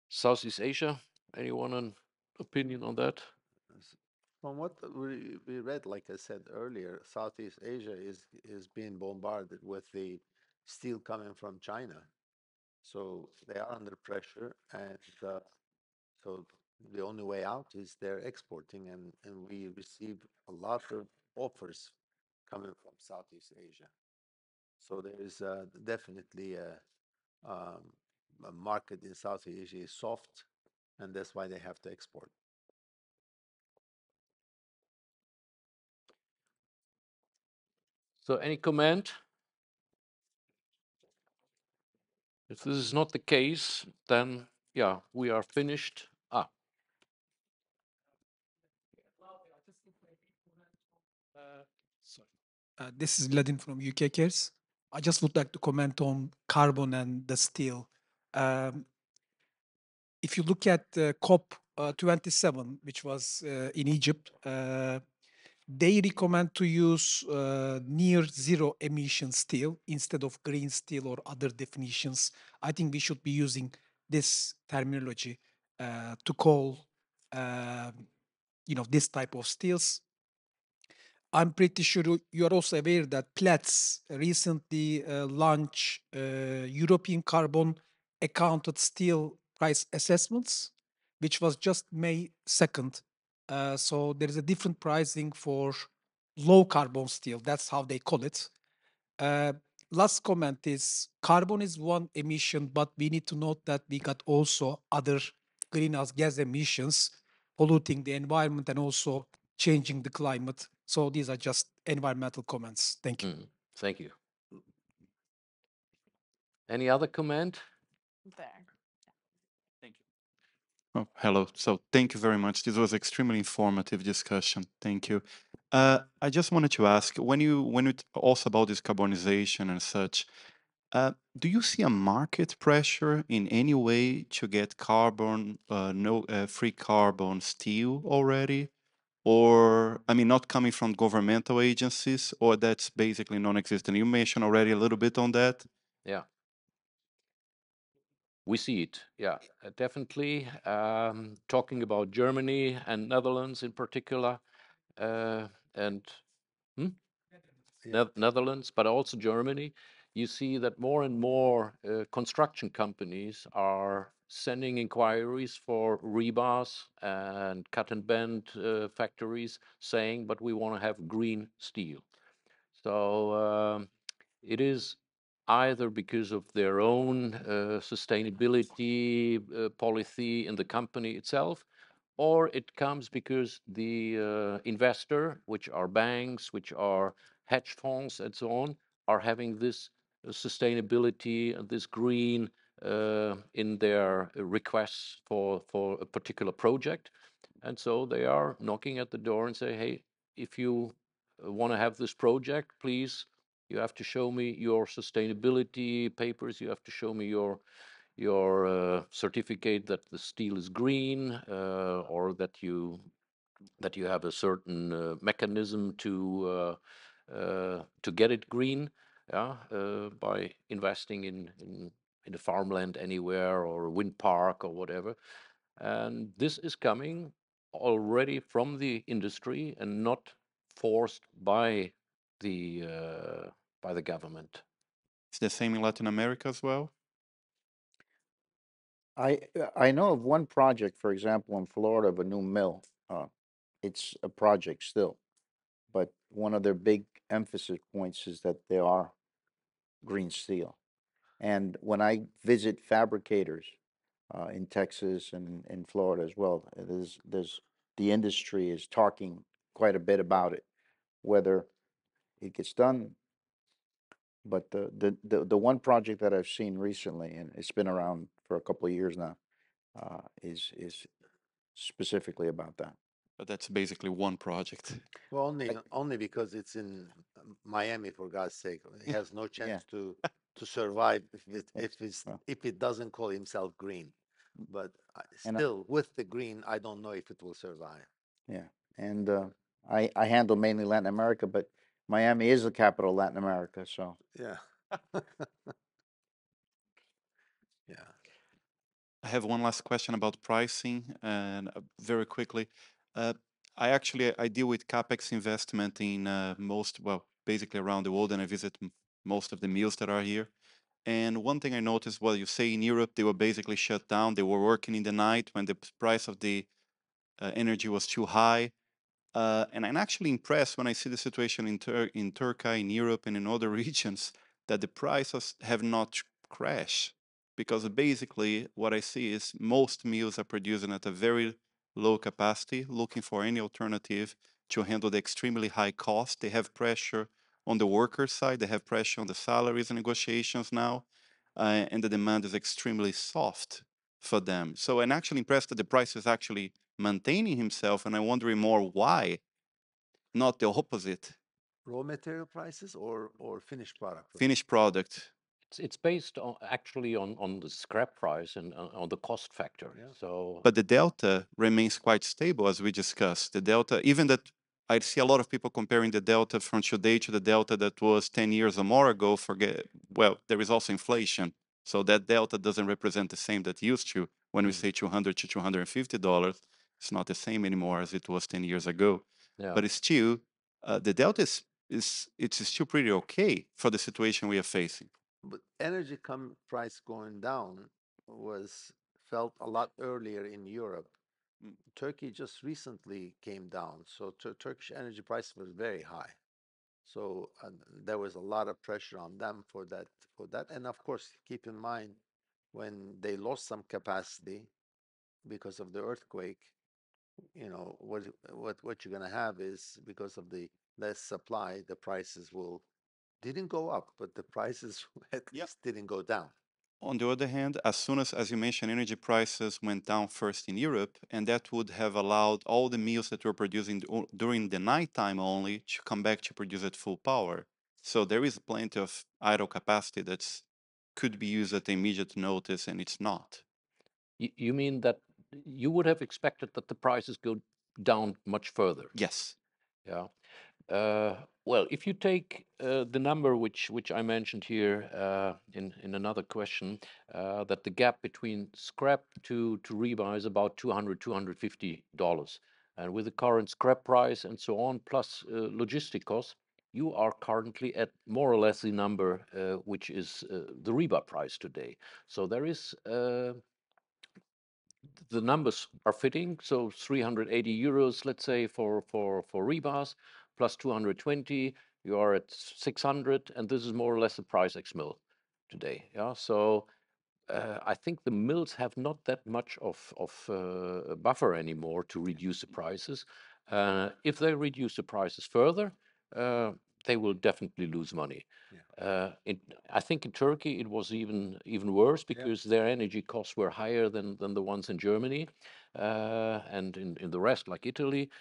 Southeast Asia? Anyone an opinion on that? From what we read, like I said earlier, Southeast Asia is being bombarded with the steel coming from China. So they are under pressure, and so the only way out is they're exporting, and we receive a lot of offers coming from Southeast Asia. So there is definitely um, a market in Southeast Asia is soft, and that's why they have to export. So any comment? If this is not the case, then yeah, we are finished. Sorry. This is Vladin from UK Cares. I just would like to comment on carbon and the steel. If you look at COP 27, which was in Egypt, they recommend to use near zero emission steel instead of green steel or other definitions. I think we should be using this terminology to call this type of steels. I'm pretty sure you are also aware that Platts recently launched European carbon accounted steel price assessments, which was just May 2nd. So there is a different pricing for low carbon steel. That's how they call it. Uh, Last comment is carbon is one emission, but we need to note that we got also other greenhouse gas emissions polluting the environment and also changing the climate. So these are just environmental comments. Thank you. Thank you. Any other comment? There. Thank you. Oh, hello. So thank you very much. This was extremely informative discussion. Thank you. I just wanted to ask, when you also about this carbonization and such, do you see a market pressure in any way to get carbon, no free carbon steel already? Or, I mean, not coming from governmental agencies, or that's basically non-existent? You mentioned already a little bit on that. Yeah. We see it, yeah, definitely. Talking about Germany and Netherlands in particular, and hmm? Netherlands, but also Germany, you see that more and more construction companies are sending inquiries for rebars and cut and bend factories saying, but we want to have green steel. So it is either because of their own sustainability policy in the company itself, or it comes because the investor, which are banks, which are hedge funds, and so on, are having this sustainability and this green in their requests for a particular project. And so they are knocking at the door and say, hey, if you want to have this project, please, you have to show me your sustainability papers. You have to show me your certificate that the steel is green, or that you have a certain mechanism to get it green, yeah, by investing in a farmland anywhere or a wind park or whatever. And this is coming already from the industry and not forced by the government. It's the same in Latin America as well? I know of one project, for example, in Florida, of a new mill. It's a project still, but one of their big emphasis points is that they are green steel. And when I visit fabricators in Texas and in Florida as well, there's the industry is talking quite a bit about it, whether it gets done. But the one project that I've seen recently, and it's been around for a couple of years now, is specifically about that. But that's basically one project. Well, only because it's in Miami, for God's sake. He has no chance to survive if it doesn't call himself green. But And still, with the green, I don't know if it will survive. yeah, and I handle mainly Latin America, but Miami is the capital of Latin America, so. Yeah. Yeah. I have one last question about pricing, and very quickly, uh, I deal with capex investment in basically around the world, and I visit most of the mills that are here. And one thing I noticed, you say in Europe they were basically shut down. They were working in the night when the price of the energy was too high. And I'm actually impressed when I see the situation in Turkey, in Europe, and in other regions that the prices have not crashed. Because basically, what I see is most mills are producing at a very low capacity, looking for any alternative to handle the extremely high cost. They have pressure on the worker side, they have pressure on the salaries and negotiations now, and the demand is extremely soft for them. So I'm actually impressed that the price is actually maintaining himself, and I'm wondering more why, not the opposite. Raw material prices or finished product prices? Finished product. It's based on actually on the scrap price and on the cost factor. Yeah. So, But the delta remains quite stable, as we discussed. The delta, even that I see a lot of people comparing the delta from today to the delta that was 10 years or more ago. There is also inflation. So that delta doesn't represent the same that used to. When we say $200 to $250, it's not the same anymore as it was 10 years ago. yeah. But it's still, the delta it's still pretty okay for the situation we are facing. But energy price going down was felt a lot earlier in Europe. Turkey just recently came down, so Turkish energy prices was very high. So there was a lot of pressure on them for that. And of course, keep in mind when they lost some capacity because of the earthquake, what you're gonna have is because of the less supply, the prices didn't go up, but the prices at least didn't go down. On the other hand, as soon as you mentioned, energy prices went down first in Europe, and that would have allowed all the mills that were producing during the nighttime only to come back to produce at full power. So there is plenty of idle capacity that could be used at immediate notice, and it's not. You mean that you would have expected that the prices go down much further? Yes. Yeah. Well, if you take the number which I mentioned here in another question, that the gap between scrap to rebar is about $250, and with the current scrap price and so on, plus logistic costs, you are currently at more or less the number which is the rebar price today. So there is the numbers are fitting. So 380 euros, let's say, for rebars, plus 220, you are at 600, and this is more or less the price ex mill today. Yeah. So I think the mills have not that much of buffer anymore to reduce the prices. If they reduce the prices further, they will definitely lose money. I think in Turkey it was even worse because their energy costs were higher than the ones in Germany, and in the rest, like Italy.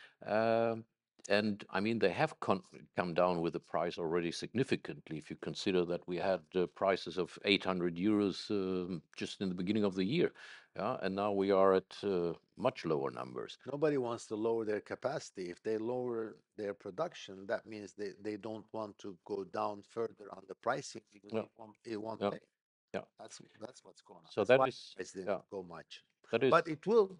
And I mean, they have come down with the price already significantly. If you consider that we had prices of 800 euros just in the beginning of the year, yeah, and now we are at much lower numbers. Nobody wants to lower their capacity. If they lower their production, that means they don't want to go down further on the pricing because Yeah, it won't yeah, pay. yeah. That's what's going on. So That's that why is, price didn't yeah, go much. that is. But it will.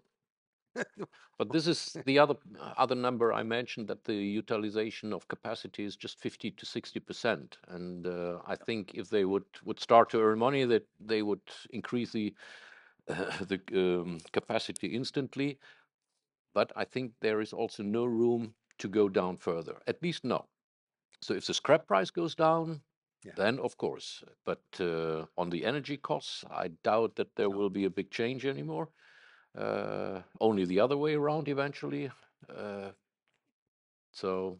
But this is the other number I mentioned, that the utilization of capacity is just 50 to 60%. And I think if they would start to earn money, that they would increase the capacity instantly. But I think there is also no room to go down further. At least no. So if the scrap price goes down, then of course. But on the energy costs, I doubt that there will be a big change anymore. Only the other way around eventually. Uh, so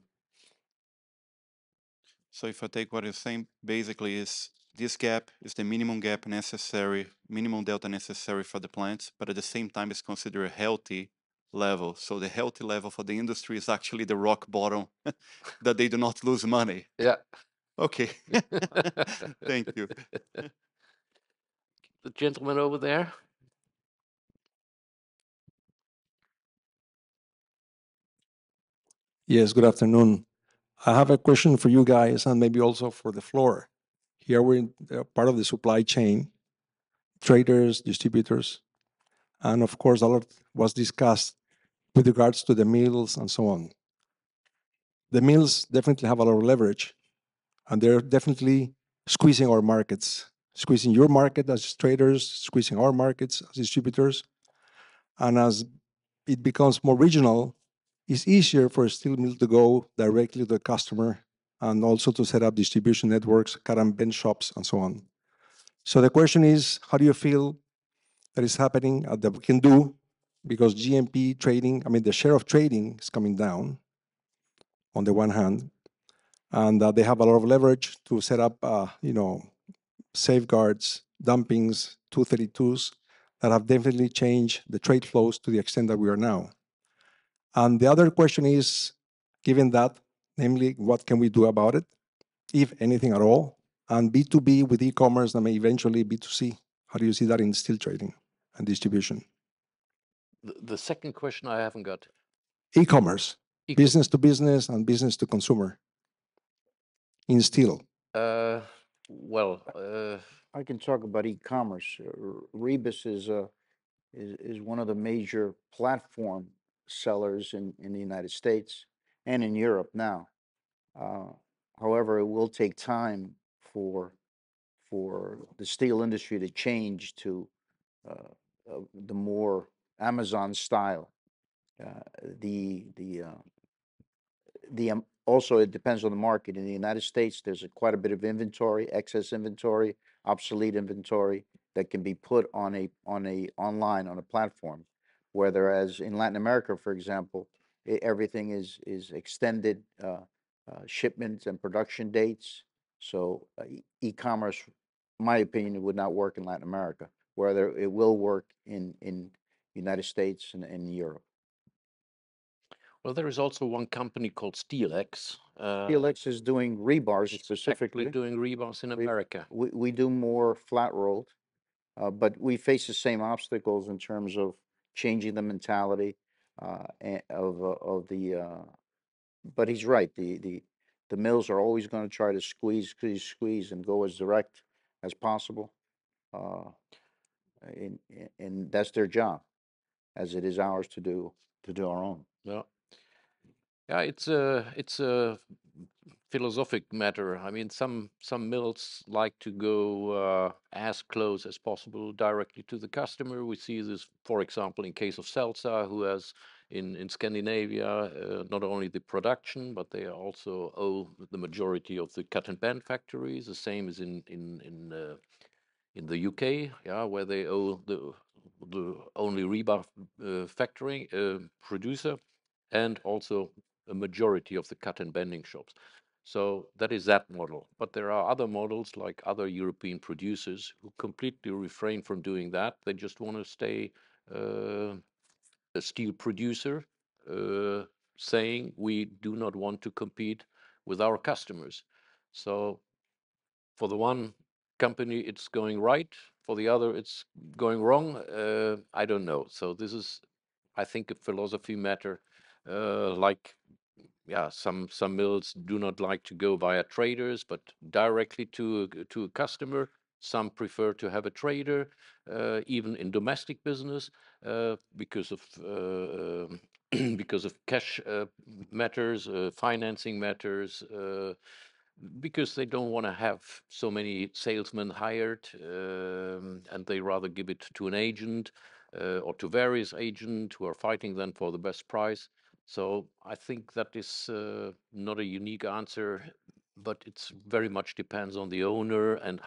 So if I take what you're saying, basically is this gap is the minimum gap necessary, minimum delta necessary for the plants, but at the same time it's considered a healthy level. So the healthy level for the industry is actually the rock bottom that they do not lose money. yeah. Okay. Thank you. The gentleman over there. Yes, good afternoon. I have a question for you guys and maybe also for the floor. Here we're in part of the supply chain, traders, distributors, and of course, a lot was discussed with regards to the mills and so on. The mills definitely have a lot of leverage, and they're definitely squeezing our markets, squeezing your market as traders, squeezing our markets as distributors. And as it becomes more regional, it's easier for a steel mill to go directly to the customer and also to set up distribution networks, cut and bend shops, and so on. So the question is, how do you feel that is happening that we can do? Because GMP trading, I mean, the share of trading is coming down on the one hand, and they have a lot of leverage to set up, safeguards, dumpings, 232s that have definitely changed the trade flows to the extent that we are now. And the other question is, given that, namely, what can we do about it, if anything at all? And B2B with e-commerce, and eventually B2C. How do you see that in steel trading and distribution? The second question I haven't got. E-commerce, business to business and business to consumer in steel. Well, I can talk about e-commerce. Rebus is one of the major platform sellers in the United States and in Europe now. However, it will take time for the steel industry to change to the more Amazon style. Also, it depends on the market. In the United States, there's quite a bit of inventory, excess inventory, obsolete inventory that can be put on a online on a platform. Whereas in Latin America, for example, everything is extended shipments and production dates. So e-commerce, in my opinion, it would not work in Latin America. Whether it will work in United States and in Europe. well, there is also one company called SteelX. SteelX is doing rebars specifically. Doing rebars in America. We do more flat rolled, but we face the same obstacles in terms of changing the mentality of the. But he's right. The mills are always going to try to squeeze, and go as direct as possible, and that's their job, as it is ours to do our own. Yeah. Yeah, it's a philosophic matter. I mean, some mills like to go as close as possible directly to the customer. We see this, for example, in case of Celsa, who has in Scandinavia not only the production, but they also own the majority of the cut and bend factories. The same is in the UK, yeah, where they own the only rebar factory producer, and also a majority of the cut and bending shops. So that is that model. But there are other models, like other European producers, who completely refrain from doing that. They just want to stay a steel producer, saying we do not want to compete with our customers. So for the one company, it's going right. For the other, it's going wrong. I don't know. So this is, I think, a philosophy matter. Like, yeah, some mills do not like to go via traders, but directly to a customer. Some prefer to have a trader, even in domestic business, because of because of cash matters, financing matters. Because they don't want to have so many salesmen hired, and they rather give it to an agent or to various agents who are fighting then for the best price. So I think that is not a unique answer, but it's very much depends on the owner and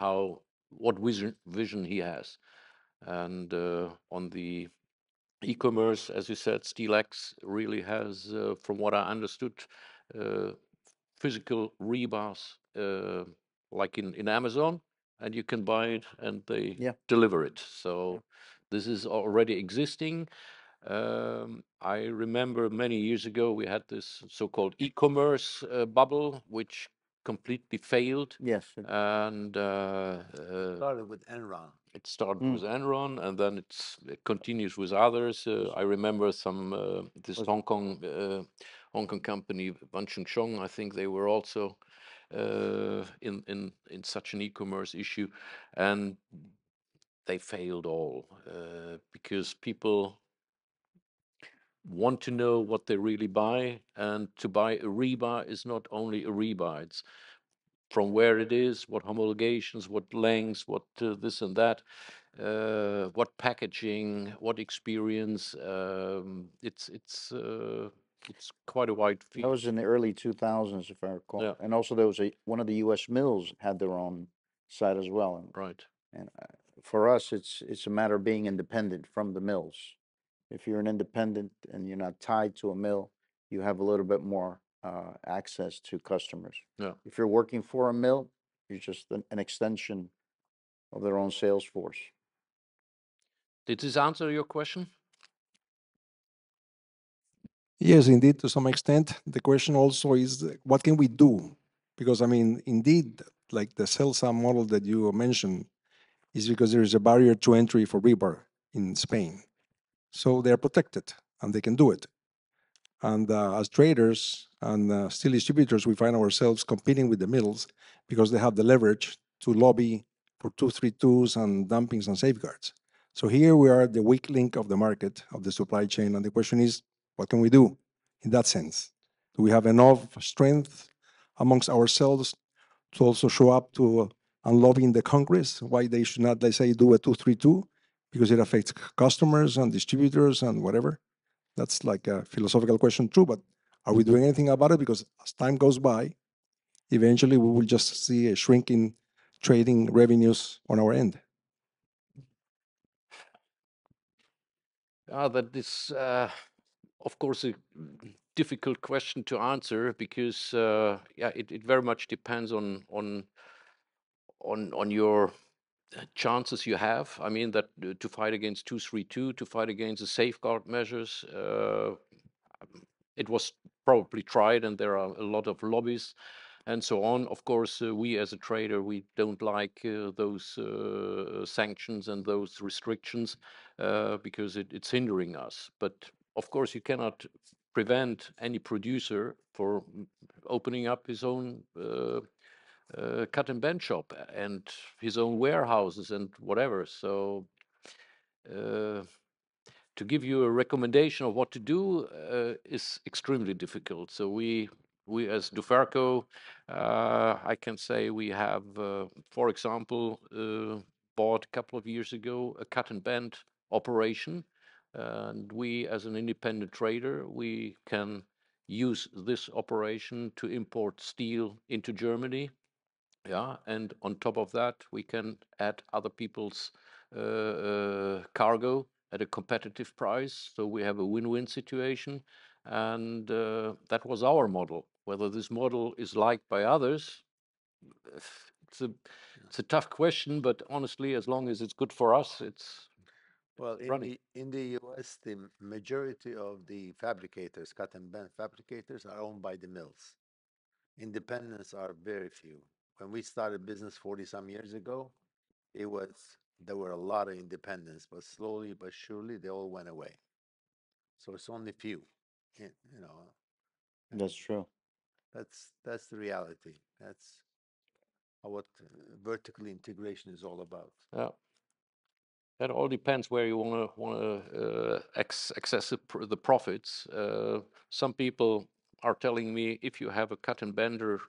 what vision he has. And on the e-commerce, as you said, SteelX really has, from what I understood, uh, physical rebars like in Amazon, and you can buy it and they deliver it. So this is already existing. I remember many years ago we had this so-called e-commerce bubble, which completely failed. Yes. And started with Enron. It started with Enron, and then it continues with others. I remember this Hong Kong Hong Kong company, Chong, I think they were also in such an e-commerce issue, and they failed all because people want to know what they really buy, and to buy a rebar is not only a rebar, it's from where it is, what homologations, what lengths, what this and that, what packaging, what experience. It's quite a wide That was field. in the early 2000s, if I recall. Yeah, And also there was one of the U.S. mills had their own site as well. right. And for us, it's a matter of being independent from the mills. If you're an independent and you're not tied to a mill, you have a little bit more access to customers. Yeah. If you're working for a mill, you're just an extension of their own sales force. Did this answer your question? Yes, indeed, to some extent. The question also is, what can we do? Because, I mean, indeed, like the CELSA model that you mentioned is because there is a barrier to entry for rebar in Spain. So they're protected and they can do it. And as traders and steel distributors, we find ourselves competing with the mills because they have the leverage to lobby for 232s and dumpings and safeguards. So here we are, the weak link of the market, of the supply chain. And the question is, what can we do in that sense? Do we have enough strength amongst ourselves to also show up to and lobby in the Congress why they should not, let's say, do a 232 because it affects customers and distributors and whatever? That's like a philosophical question too, but are we doing anything about it? Because as time goes by, eventually we will just see a shrinking trading revenues on our end. That is, of course, a difficult question to answer because, yeah, it very much depends on your chances you have. I mean that to fight against 232, to fight against the safeguard measures, it was probably tried, and there are a lot of lobbies and so on. Of course, we as a trader, we don't like those sanctions and those restrictions because it's hindering us. But of course, you cannot prevent any producer for opening up his own cut and bend shop and his own warehouses and whatever. So to give you a recommendation of what to do is extremely difficult. So we as Duferco, I can say we have, for example, bought a couple of years ago a cut and bend operation, and we as an independent trader, we can use this operation to import steel into Germany. Yeah, and on top of that, we can add other people's cargo at a competitive price. So we have a win-win situation, and that was our model. Whether this model is liked by others, it's a it's a tough question. But honestly, as long as it's good for us, it's Well, running. in the US, the majority of the fabricators, cut and bend fabricators, are owned by the mills. Independents are very few. When we started business 40 some years ago, there were a lot of independents, but slowly but surely they all went away. So it's only few, you know. That's true. That's the reality. That's what vertical integration is all about. Yeah. That all depends where you want to access the profits. Some people are telling me if you have a cut and bender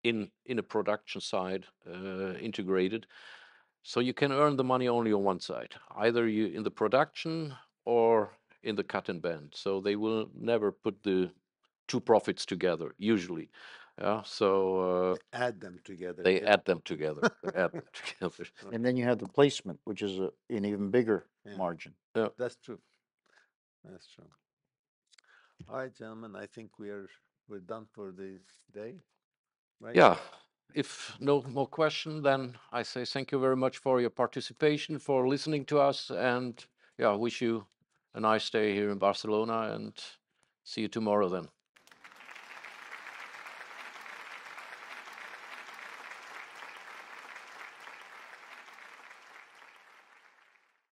in a production side integrated, so you can earn the money only on one side, either you in the production or in the cut and bend. So they will never put the two profits together usually. Yeah, so Add them together. they Yeah. add them together. They add them together. And then you have the placement, which is an even bigger Yeah. margin. Yeah. That's true. That's true. All right, gentlemen. I think we're done for the day, right? Yeah. If no more question, then I say thank you very much for your participation, for listening to us, and yeah, wish you a nice day here in Barcelona, and see you tomorrow then.